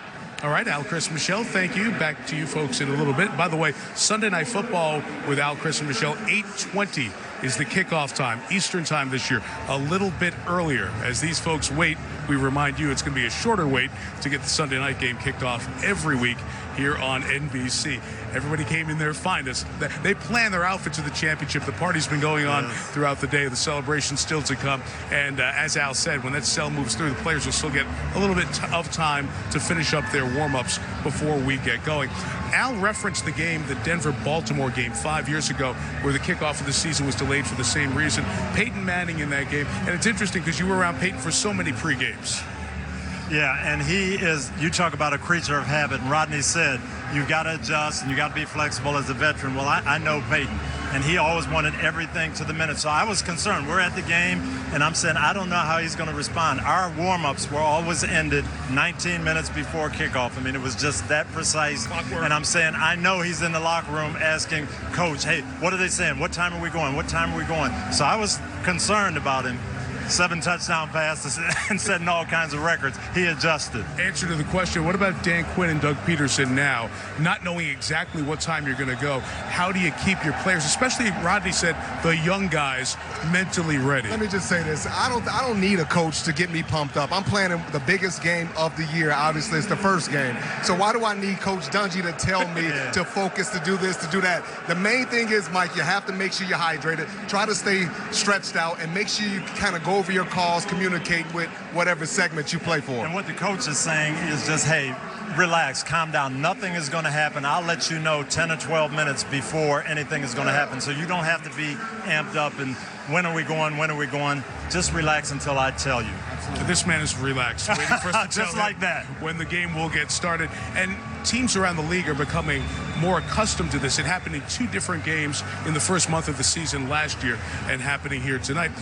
All right, Al, Chris, Michelle, thank you. Back to you folks in a little bit. By the way, Sunday Night Football with Al, Chris, and Michelle, 8:20 is the kickoff time, Eastern time this year, a little bit earlier. As these folks wait, we remind you it's going to be a shorter wait to get the Sunday night game kicked off every week here on NBC. Everybody came in their finest. They plan their outfits to the championship. The party's been going on throughout the day. The celebration's still to come. And as Al said, when that cell moves through, the players will still get a little bit of time to finish up their warm-ups before we get going. Al referenced the game, the Denver-Baltimore game 5 years ago, where the kickoff of the season was delayed for the same reason. Peyton Manning in that game. And it's interesting because you were around Peyton for so many pre-games. Yeah, and he is, you talk about a creature of habit, and Rodney said, you've got to adjust and you got to be flexible as a veteran. Well, I know Peyton, and he always wanted everything to the minute. So I was concerned. We're at the game, and I'm saying, I don't know how he's going to respond. Our warm-ups were always ended 19 minutes before kickoff. I mean, it was just that precise. And I'm saying, I know he's in the locker room asking Coach, hey, what are they saying? What time are we going? What time are we going? So I was concerned about him. 7 touchdown passes and setting all kinds of records. He adjusted. Answer to the question, what about Dan Quinn and Doug Peterson now, not knowing exactly what time you're going to go? How do you keep your players, especially Rodney said, the young guys, mentally ready? Let me just say this. I don't need a coach to get me pumped up. I'm playing the biggest game of the year. Obviously, it's the first game. So why do I need Coach Dungy to tell me to focus, to do this, to do that? The main thing is, Mike, you have to make sure you're hydrated. Try to stay stretched out and make sure you kind of go over your calls, communicate with whatever segment you play for. And what the coach is saying is just, hey, relax, calm down. Nothing is going to happen. I'll let you know 10 or 12 minutes before anything is going to happen. So you don't have to be amped up and when are we going, when are we going. Just relax until I tell you. This man is relaxed, waiting for us to just tell like him that when the game will get started. And teams around the league are becoming more accustomed to this. It happened in 2 different games in the first month of the season last year and happening here tonight.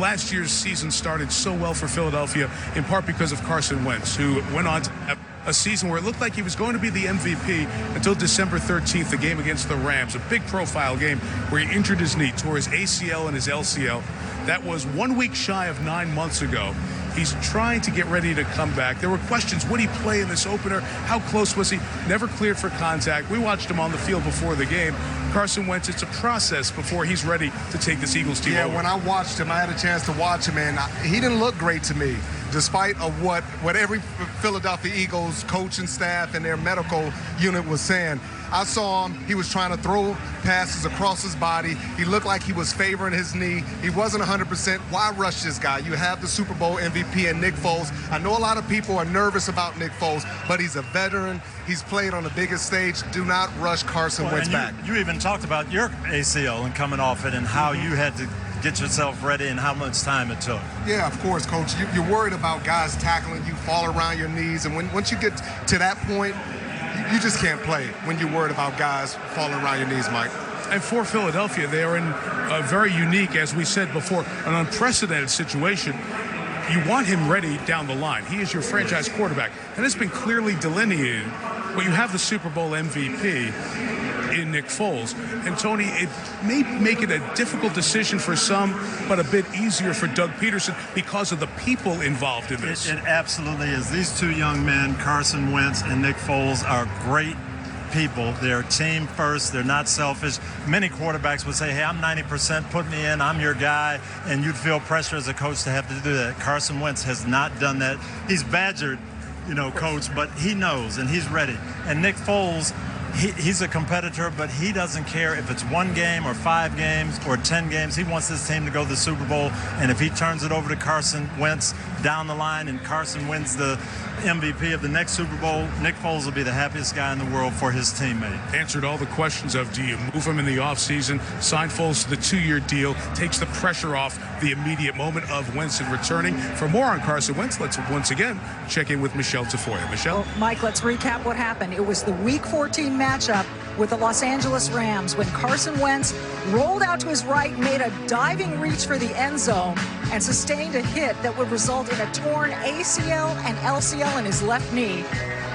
Last year's season started so well for Philadelphia, in part because of Carson Wentz, who went on to have a season where it looked like he was going to be the MVP until December 13th, the game against the Rams, a big profile game where he injured his knee, tore his ACL and his LCL. That was 1 week shy of 9 months ago. He's trying to get ready to come back. There were questions, would he play in this opener? How close was he? Never cleared for contact. We watched him on the field before the game. Carson Wentz, it's a process before he's ready to take this Eagles team over. Yeah, when I watched him, I had a chance to watch him, and he didn't look great to me, despite of what every Philadelphia Eagles coaching staff and their medical unit was saying. I saw him. He was trying to throw passes across his body. He looked like he was favoring his knee. He wasn't 100%. Why rush this guy? You have the Super Bowl MVP and Nick Foles. I know a lot of people are nervous about Nick Foles, but he's a veteran. He's played on the biggest stage. Do not rush Carson Wentz back. You even talked about your ACL and coming off it and how you had to get yourself ready and how much time it took. Yeah, of course, Coach. You're worried about guys tackling you, fall around your knees, and once you get to that point, you just can't play when you're worried about guys falling around your knees, Mike. And for Philadelphia, they are in a very unique, as we said before, an unprecedented situation. You want him ready down the line. He is your franchise quarterback, and it's been clearly delineated. But you have the Super Bowl MVP in Nick Foles. And Tony, it may make it a difficult decision for some, but a bit easier for Doug Peterson because of the people involved in this. It absolutely is. These 2 young men, Carson Wentz and Nick Foles, are great people. They're team first. They're not selfish. Many quarterbacks would say, hey, I'm 90%, put me in, I'm your guy, and you'd feel pressure as a coach to have to do that. Carson Wentz has not done that. He's badgered, coach, but he knows and he's ready. And Nick Foles, he's a competitor, but he doesn't care if it's 1 game or 5 games or 10 games. He wants this team to go to the Super Bowl, and if he turns it over to Carson Wentz down the line and Carson wins the MVP of the next Super Bowl, Nick Foles will be the happiest guy in the world for his teammate. Answered all the questions of, do you move him in the offseason, sign Foles to the 2-year deal, takes the pressure off the immediate moment of Wentz and returning. For more on Carson Wentz, let's once again check in with Michelle Tafoya. Michelle? Well, Mike, let's recap what happened. It was the Week 14 matchup with the Los Angeles Rams when Carson Wentz rolled out to his right, made a diving reach for the end zone, and sustained a hit that would result in a torn ACL and LCL in his left knee.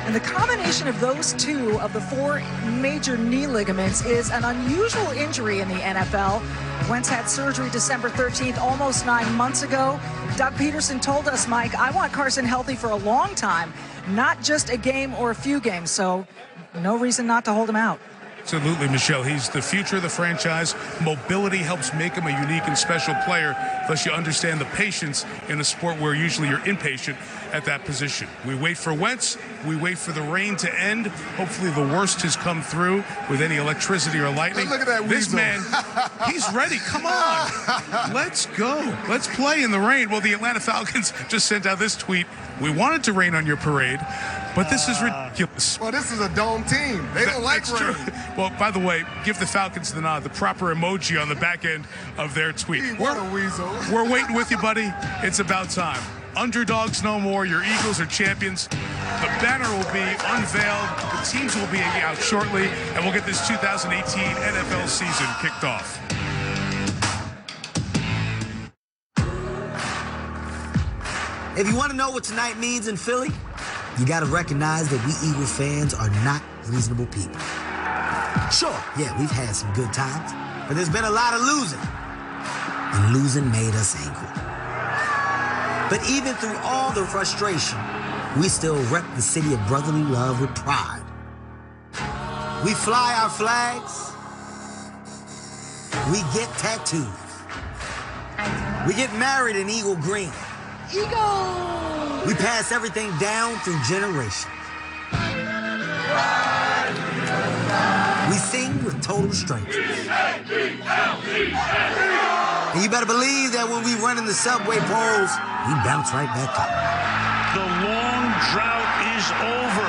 And the combination of those 2 of the 4 major knee ligaments is an unusual injury in the NFL. Wentz had surgery December 13th, almost 9 months ago. Doug Peterson told us, Mike, I want Carson healthy for a long time, not just a game or a few games. So no reason not to hold him out. Absolutely, Michelle. He's the future of the franchise. Mobility helps make him a unique and special player, plus you understand the patience in a sport where usually you're impatient at that position. We wait for Wentz. We wait for the rain to end. Hopefully the worst has come through with any electricity or lightning. Look at that This weasel. man, he's ready. Come on. Let's go. Let's play in the rain. Well, the Atlanta Falcons just sent out this tweet. We wanted to rain on your parade, but this is ridiculous. Well, this is a dome team. They don't like That's rain. true. Well, by the way, give the Falcons the nod, the proper emoji on the back end of their tweet. What a weasel. We're waiting with you, buddy. It's about time. Underdogs no more. Your Eagles are champions. The banner will be unveiled. The teams will be out shortly, and we'll get this 2018 NFL season kicked off. If you want to know what tonight means in Philly, you got to recognize that we Eagles fans are not reasonable people. Sure, yeah, we've had some good times, but there's been a lot of losing, and losing made us angry. But even through all the frustration, we still rep the city of brotherly love with pride. We fly our flags. We get tattoos. We get married in Eagle Green. Eagle! We pass everything down through generations. We sing with total strangers. And you better believe that when we run in the subway poles, we bounce right back up. The long drought is over.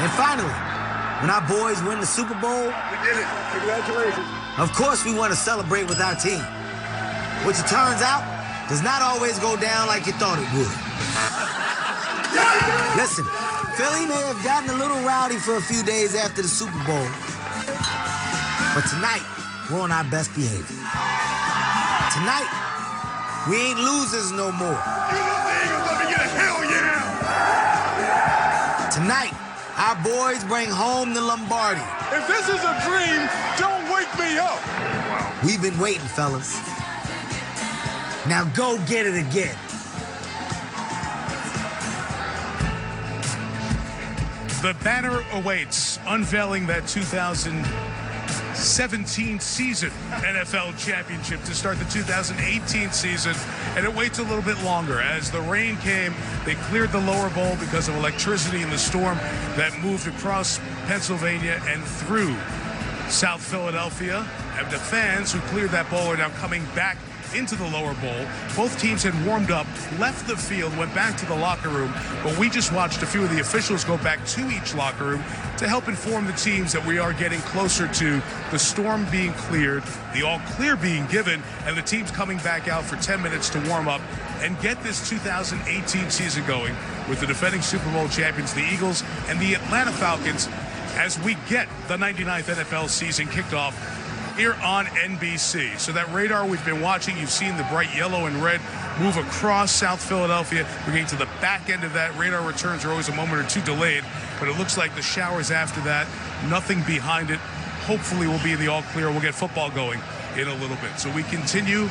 And finally, when our boys win the Super Bowl, we did it. Congratulations. Of course we want to celebrate with our team, which it turns out does not always go down like you thought it would. Listen, Philly may have gotten a little rowdy for a few days after the Super Bowl, but tonight, we're on our best behavior. Tonight, we ain't losers no more. Eagles, let me get a hell yeah! Tonight, our boys bring home the Lombardi. If this is a dream, don't wake me up. We've been waiting, fellas. Now go get it again. The banner awaits, unveiling that 2017 season NFL championship to start the 2018 season, and it waits a little bit longer. As the rain came, they cleared the lower bowl because of electricity in the storm that moved across Pennsylvania and through South Philadelphia. And the fans who cleared that bowl are now coming back into the lower bowl. Both teams had warmed up, left the field, went back to the locker room, but we just watched a few of the officials go back to each locker room to help inform the teams that we are getting closer to the storm being cleared, the all clear being given, and the teams coming back out for 10 minutes to warm up and get this 2018 season going with the defending Super Bowl champions, the Eagles, and the Atlanta Falcons, as we get the 99th NFL season kicked off here on NBC. So that radar we've been watching, you've seen the bright yellow and red move across South Philadelphia. We're getting to the back end of that. Radar returns are always a moment or two delayed, but it looks like the showers after that, nothing behind it. Hopefully we'll be in the all clear. We'll get football going in a little bit. So we continue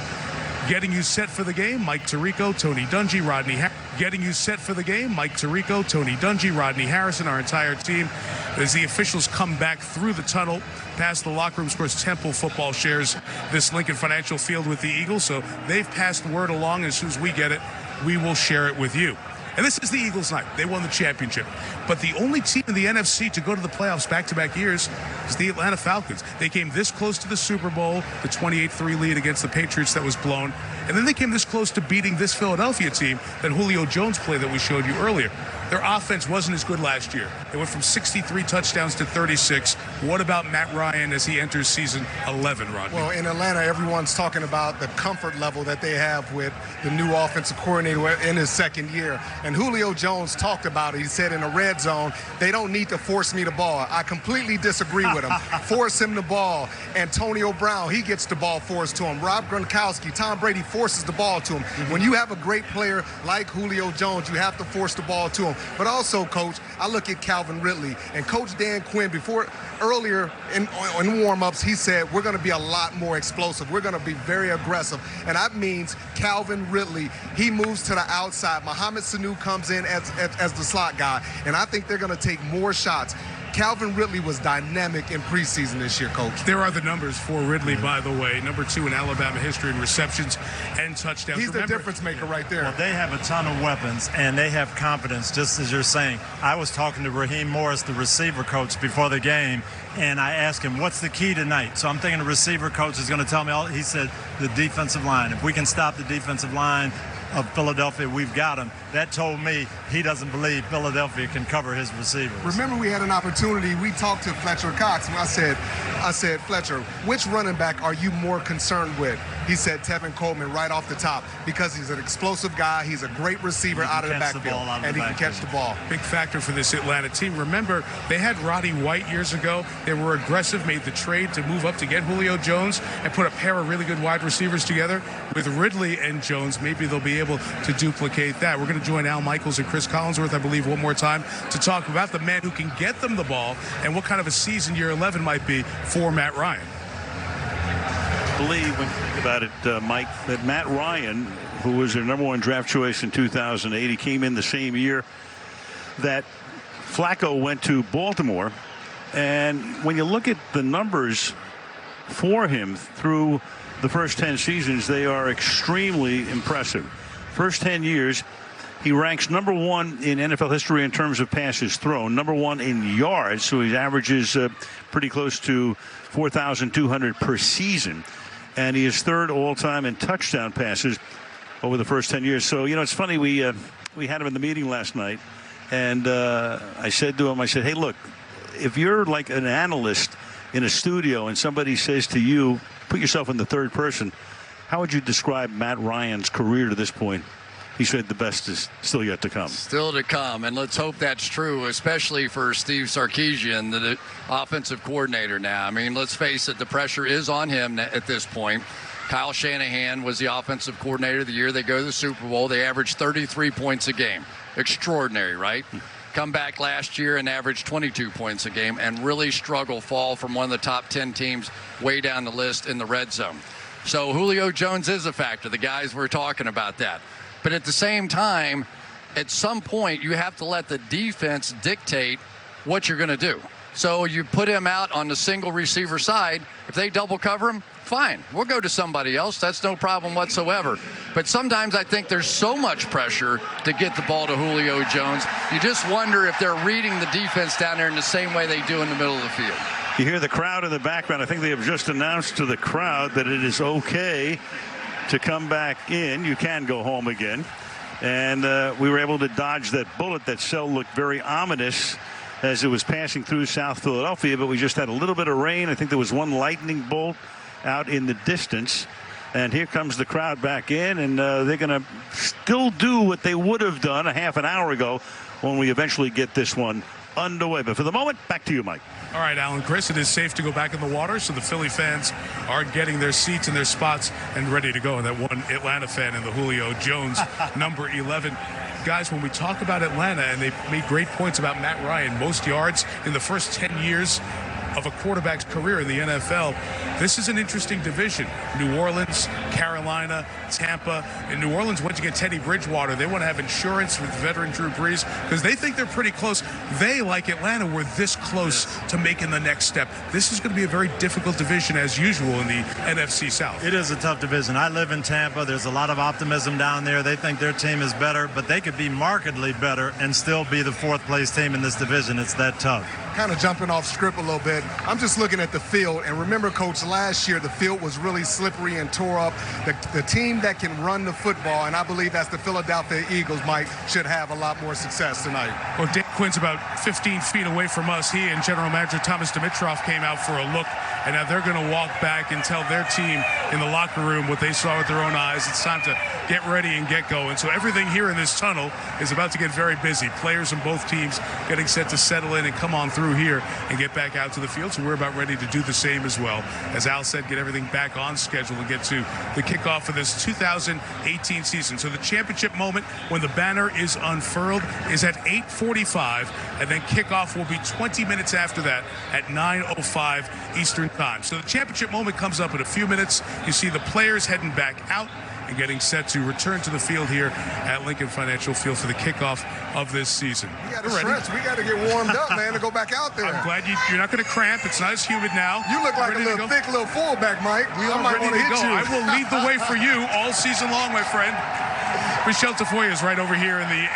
getting you set for the game. Mike Tirico, Tony Dungy, Rodney getting you set for the game. Mike Tirico, Tony Dungy, Rodney Harrison, our entire team, as the officials come back through the tunnel past the locker rooms. Of course, Temple Football shares this Lincoln Financial Field with the Eagles, so they've passed word along. As soon as we get it, we will share it with you. And this is the Eagles' night. They won the championship. But the only team in the NFC to go to the playoffs back-to-back years is the Atlanta Falcons. They came this close to the Super Bowl, the 28-3 lead against the Patriots that was blown. And then they came this close to beating this Philadelphia team that Julio Jones played that we showed you earlier. Their offense wasn't as good last year. They went from 63 touchdowns to 36. What about Matt Ryan as he enters season 11, Rodney? Well, in Atlanta, everyone's talking about the comfort level that they have with the new offensive coordinator in his second year. And Julio Jones talked about it. He said in a red zone, they don't need to force me the ball. I completely disagree with him. Force him the ball. Antonio Brown, he gets the ball forced to him. Rob Gronkowski, Tom Brady forces the ball to him. When you have a great player like Julio Jones, you have to force the ball to him. But also, Coach, I look at Calvin Ridley and Coach Dan Quinn earlier in warm-ups, he said, we're going to be a lot more explosive. We're going to be very aggressive. And that means Calvin Ridley, he moves to the outside. Mohamed Sanu comes in as the slot guy. And I think they're going to take more shots. Calvin Ridley was dynamic in preseason this year, Coach. There are the numbers for Ridley, by the way. Number 2 in Alabama history in receptions and touchdowns. He's the difference maker right there. Well, they have a ton of weapons, and they have confidence, just as you're saying. I was talking to Raheem Morris, the receiver coach, before the game, and I asked him, what's the key tonight? So I'm thinking the receiver coach is going to tell me all. He said, the defensive line. If we can stop the defensive line of Philadelphia, we've got him. That told me he doesn't believe Philadelphia can cover his receivers. Remember, we had an opportunity. We talked to Fletcher Cox, and I said, Fletcher, which running back are you more concerned with? He said Tevin Coleman right off the top, because he's an explosive guy. He's a great receiver out of the backfield, and he can catch the ball. Big factor for this Atlanta team. Remember, they had Roddy White years ago. They were aggressive, made the trade to move up to get Julio Jones and put a pair of really good wide receivers together. With Ridley and Jones, maybe they'll be able to duplicate that. We're going to join Al Michaels and Chris Collinsworth, I believe, one more time to talk about the man who can get them the ball and what kind of a season year 11 might be for Matt Ryan. I believe, when you think about it, Mike, that Matt Ryan, who was their number 1 draft choice in 2008, he came in the same year that Flacco went to Baltimore. And when you look at the numbers for him through the first 10 seasons, they are extremely impressive. First 10 years, he ranks number 1 in NFL history in terms of passes thrown, number 1 in yards, so he averages pretty close to 4,200 per season, and he is 3rd all-time in touchdown passes over the first 10 years. So, you know, it's funny, we had him in the meeting last night, And I said to him, I said, hey, look, if you're like an analyst in a studio and somebody says to you, put yourself in the third person, how would you describe Matt Ryan's career to this point? He said the best is still yet to come. Still to come, and let's hope that's true, especially for Steve Sarkisian, the offensive coordinator now. I mean, let's face it, the pressure is on him at this point. Kyle Shanahan was the offensive coordinator the year they go to the Super Bowl. They averaged 33 points a game. Extraordinary, right? Come back last year and average 22 points a game and really fall from one of the top 10 teams way down the list in the red zone. So Julio Jones is a factor. The guys were talking about that. But at the same time, at some point, you have to let the defense dictate what you're going to do. So you put him out on the single receiver side. If they double cover him, fine. We'll go to somebody else. That's no problem whatsoever. But sometimes I think there's so much pressure to get the ball to Julio Jones. You just wonder if they're reading the defense down there in the same way they do in the middle of the field. You hear the crowd in the background. I think they have just announced to the crowd that it is okay to come back in. You can go home again. And we were able to dodge that bullet. That cell looked very ominous as it was passing through South Philadelphia, but we just had a little bit of rain. I think there was one lightning bolt out in the distance. And here comes the crowd back in, and they're going to still do what they would have done a half an hour ago when we eventually get this one underway. But for the moment, back to you, Mike. All right, Alan, Chris, it is safe to go back in the water, so the Philly fans are getting their seats and their spots and ready to go. And that one Atlanta fan in the Julio Jones, number 11. Guys, when we talk about Atlanta, and they made great points about Matt Ryan, most yards in the first 10 years of a quarterback's career in the NFL. This is an interesting division. New Orleans, Carolina, Tampa. And New Orleans went to get Teddy Bridgewater. They want to have insurance with veteran Drew Brees because they think they're pretty close. They, like Atlanta, were this close to making the next step. This is going to be a very difficult division as usual in the NFC South. It is a tough division. I live in Tampa. There's a lot of optimism down there. They think their team is better, but they could be markedly better and still be the fourth place team in this division. It's that tough. Kind of jumping off script a little bit. I'm just looking at the field, and remember, Coach, last year the field was really slippery and tore up. The team that can run the football, and I believe that's the Philadelphia Eagles, Mike, should have a lot more success tonight. Well, Dan Quinn's about 15 feet away from us. He and General Manager Thomas Dimitroff came out for a look, and now they're going to walk back and tell their team in the locker room what they saw with their own eyes. It's time to get ready and get going. So everything here in this tunnel is about to get very busy. Players on both teams getting set to settle in and come on through here and get back out to the field. So we're about ready to do the same as well. As Al said, get everything back on schedule and get to the kickoff of this 2018 season. So the championship moment when the banner is unfurled is at 8:45, and then kickoff will be 20 minutes after that at 9:05 Eastern time. So the championship moment comes up in a few minutes. You see the players heading back out and getting set to return to the field here at Lincoln Financial Field for the kickoff of this season. We got to stretch. We got to get warmed up, man, to go back out there. I'm glad you're not going to cramp. It's not as humid now. You look like a little thick little fullback, Mike. We are ready to go. I will lead the way for you all season long, my friend. Michelle Tafoya is right over here in the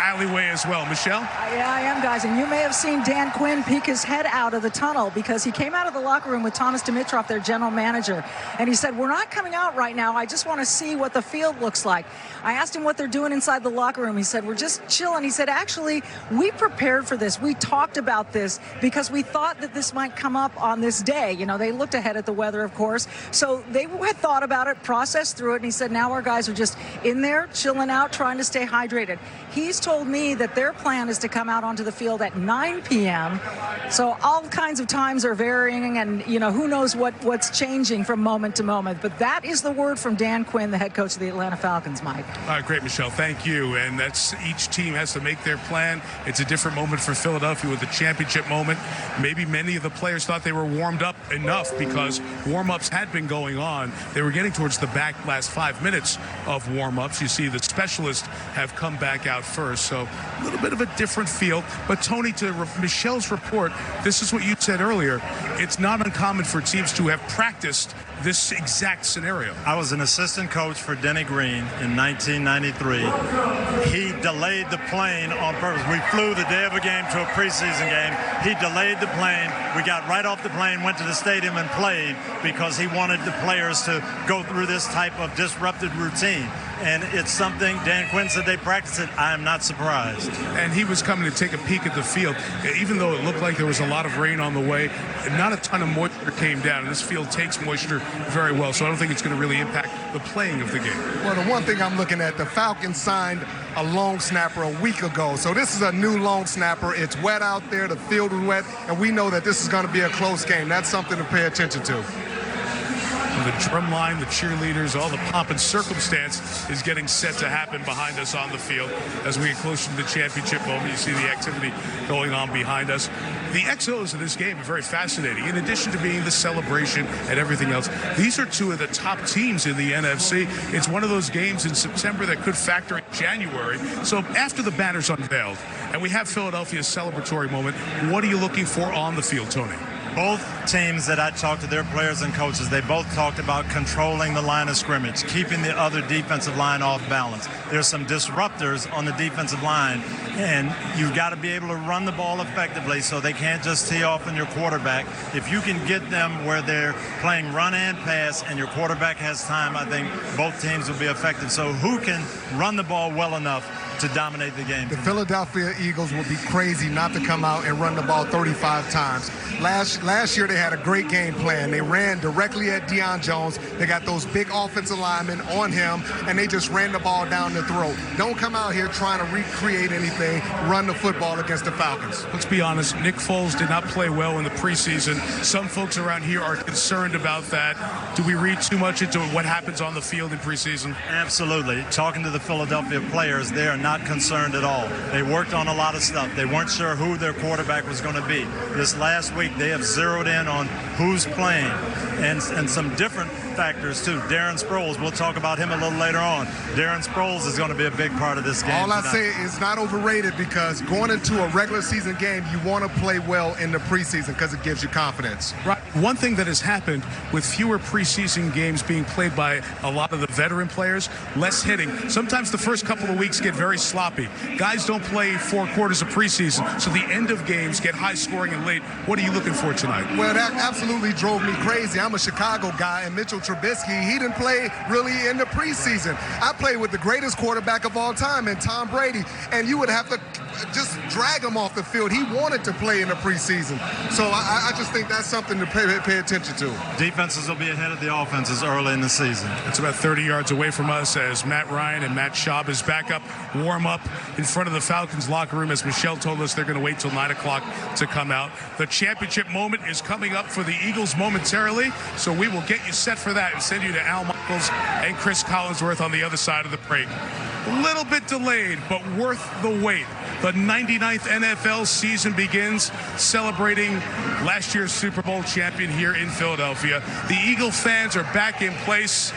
alleyway as well. Michelle? Yeah, I am, guys. And you may have seen Dan Quinn peek his head out of the tunnel because he came out of the locker room with Thomas Dimitroff, their general manager. And he said, we're not coming out right now. I just want to see what the field looks like. I asked him what they're doing inside the locker room. He said, we're just chilling. He said, actually, we prepared for this. We talked about this because we thought that this might come up on this day. You know, they looked ahead at the weather, of course. So they had thought about it, processed through it. And he said, now our guys are just in there, chilling out, trying to stay hydrated. He's told me that their plan is to come out onto the field at 9 p.m. So all kinds of times are varying, and, you know, who knows what's changing from moment to moment. But that is the word from Dan Quinn, the head coach of the Atlanta Falcons, Mike. All right, great, Michelle. Thank you. And that's each team has to make their plan. It's a different moment for Philadelphia with the championship moment. Maybe many of the players thought they were warmed up enough because warm-ups had been going on. They were getting towards the back last 5 minutes of warm-ups. You see the specialists have come back out first. So a little bit of a different feel. But, Tony, to Michelle's report, this is what you said earlier. It's not uncommon for teams to have practiced this exact scenario. I was an assistant coach for Denny Green in 1993. He delayed the plane on purpose. We flew the day of a game to a preseason game. He delayed the plane. We got right off the plane, went to the stadium and played because he wanted the players to go through this type of disrupted routine. and it's something Dan Quinn said they practice it. I am not surprised. And he was coming to take a peek at the field. Even though it looked like there was a lot of rain on the way, not a ton of moisture came down, and this field takes moisture very well, so I don't think it's going to really impact the playing of the game. Well, the one thing I'm looking at, the Falcons signed a long snapper a week ago, so this is a new long snapper. It's wet out there, the field is wet, and we know that this is going to be a close game. That's something to pay attention to. The drum line, the cheerleaders, all the pomp and circumstance is getting set to happen behind us on the field. As we get closer to the championship moment, you see the activity going on behind us. The XOs of this game are very fascinating. In addition to being the celebration and everything else, these are two of the top teams in the NFC. It's one of those games in September that could factor in January. So after the banner's unveiled and we have Philadelphia's celebratory moment, what are you looking for on the field, Tony? Both teams that I talked to, their players and coaches, they both talked about controlling the line of scrimmage, keeping the other defensive line off balance. There's some disruptors on the defensive line, and you've got to be able to run the ball effectively so they can't just tee off on your quarterback. If you can get them where they're playing run and pass and your quarterback has time, I think both teams will be effective. So who can run the ball well enough to dominate the game? The Philadelphia Eagles would be crazy not to come out and run the ball 35 times. Last year they had a great game plan. They ran directly at Deion Jones. They got those big offensive linemen on him, and they just ran the ball down the throat. Don't come out here trying to recreate anything, run the football against the Falcons. Let's be honest, Nick Foles did not play well in the preseason. Some folks around here are concerned about that. Do we read too much into what happens on the field in preseason? Absolutely. Talking to the Philadelphia players, they are not concerned at all. They worked on a lot of stuff. They weren't sure who their quarterback was going to be. This last week, they have zeroed in on who's playing and some different factors, too. Darren Sproles, we'll talk about him a little later on. Darren Sproles is going to be a big part of this game. All I say is not overrated, because going into a regular season game, you want to play well in the preseason because it gives you confidence. Right. One thing that has happened with fewer preseason games being played by a lot of the veteran players, less hitting. Sometimes the first couple of weeks get very sloppy. Guys don't play 4 quarters of preseason, so the end of games get high scoring and late. What are you looking for tonight? Well, that absolutely drove me crazy. I'm a Chicago guy, and Mitchell Trubisky, he didn't play really in the preseason. I played with the greatest quarterback of all time in Tom Brady, and you would have to just drag him off the field. He wanted to play in the preseason. So I just think that's something to pay attention to. Defenses will be ahead of the offenses early in the season. It's about 30 yards away from us as Matt Ryan and Matt Schaub is back up, warm up in front of the Falcons locker room. As Michelle told us, they're going to wait till 9 o'clock to come out. The championship moment is coming up for the Eagles momentarily, so we will get you set for that and send you to Al Michaels and Chris Collinsworth on the other side of the break. A little bit delayed, but worth the wait. The 99th NFL season begins, celebrating last year's Super Bowl champion here in Philadelphia. The Eagle fans are back in place.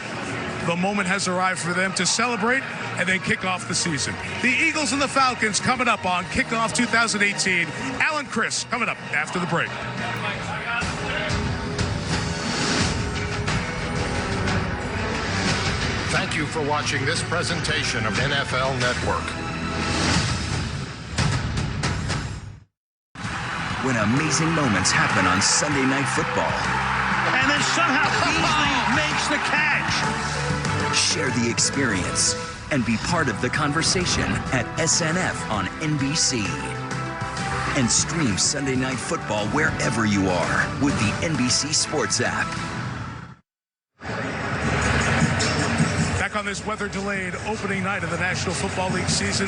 The moment has arrived for them to celebrate and then kick off the season. The Eagles and the Falcons coming up on Kickoff 2018. Al and Chris coming up after the break. Thank you for watching this presentation of NFL Network. When amazing moments happen on Sunday Night Football. And then somehow Beasley makes the catch. Share the experience and be part of the conversation at SNF on NBC. And stream Sunday Night Football wherever you are with the NBC Sports app. On this weather-delayed opening night of the National Football League season.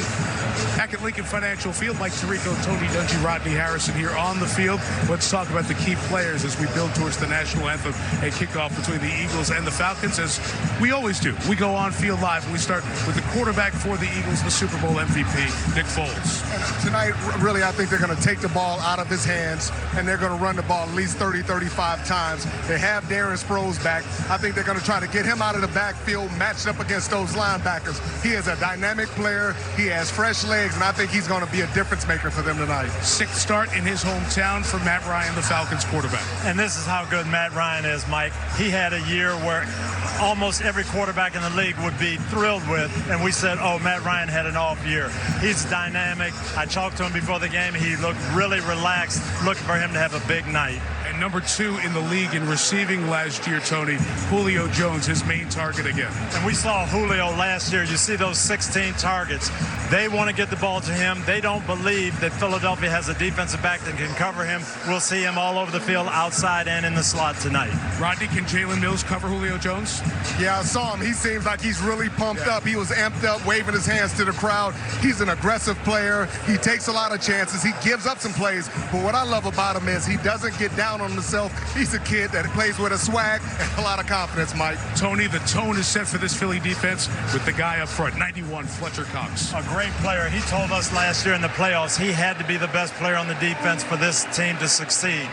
Back at Lincoln Financial Field, Mike Tirico, Tony Dungy, Rodney Harrison here on the field. Let's talk about the key players as we build towards the national anthem and kickoff between the Eagles and the Falcons, as we always do. We go on field live, and we start with the quarterback for the Eagles, the Super Bowl MVP, Nick Foles. Tonight, really, I think they're going to take the ball out of his hands, and they're going to run the ball at least 30, 35 times. They have Darren Sproles back. I think they're going to try to get him out of the backfield, matched up against those linebackers. He is a dynamic player. He has fresh legs, and I think he's going to be a difference maker for them tonight. 6th start in his hometown for Matt Ryan, the Falcons quarterback. And this is how good Matt Ryan is, Mike. He had a year where almost every quarterback in the league would be thrilled with, and we said, oh, Matt Ryan had an off year. He's dynamic. I talked to him before the game. He looked really relaxed, looking for him to have a big night. And number 2 in the league in receiving last year, Tony, Julio Jones, his main target again. And we saw Julio last year. You see those 16 targets. They want to get the ball to him. They don't believe that Philadelphia has a defensive back that can cover him. We'll see him all over the field, outside and in the slot tonight. Rodney, can Jalen Mills cover Julio Jones? Yeah, I saw him. He seems like he's really pumped up. He was amped up, waving his hands to the crowd. He's an aggressive player. He takes a lot of chances. He gives up some plays. But what I love about him is he doesn't get down on himself. He's a kid that plays with a swag and a lot of confidence, Mike. Tony, the tone is set for this Philly defense with the guy up front, 91, Fletcher Cox. A great player. He told us last year in the playoffs he had to be the best player on the defense for this team to succeed.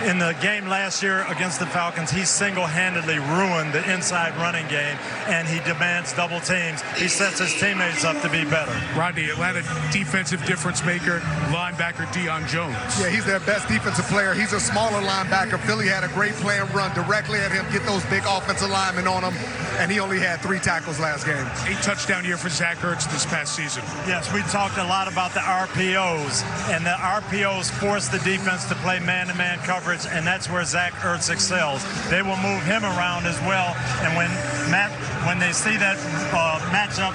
In the game last year against the Falcons, he single-handedly ruined the inside running game, and he demands double teams. He sets his teammates up to be better. Rodney, Atlanta defensive difference maker, linebacker Deion Jones. Yeah, he's their best defensive player. He's a smaller linebacker. Philly had a great play and run directly at him, get those big offensive linemen on him, and he only had 3 tackles last game. 8 touchdown year for Zach Ertz this past season. Yes, we talked a lot about the RPOs, and the RPOs force the defense to play man-to-man coverage, and that's where Zach Ertz excels. They will move him around as well, and when they see that matchup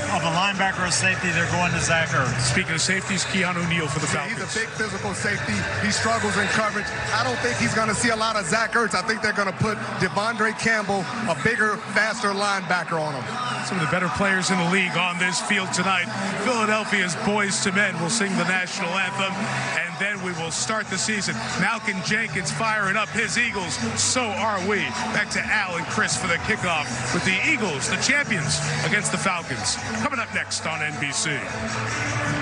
of a linebacker or safety, they're going to Zach Ertz. Speaking of safeties, Keanu Neal for the Falcons. He's a big physical safety. He struggles in coverage. I don't think he's going to see a lot of Zach Ertz. I think they're going to put Devondre Campbell, a bigger, faster linebacker, on him. Some of the better players in the league on this field tonight. Philadelphia's Boys to Men will sing the national anthem, and then we will start the season. Malcolm Jenkins firing up his Eagles. So are we. Back to Al and Chris for the kickoff with the Eagles, the champions, against the Falcons. Coming up next on NBC.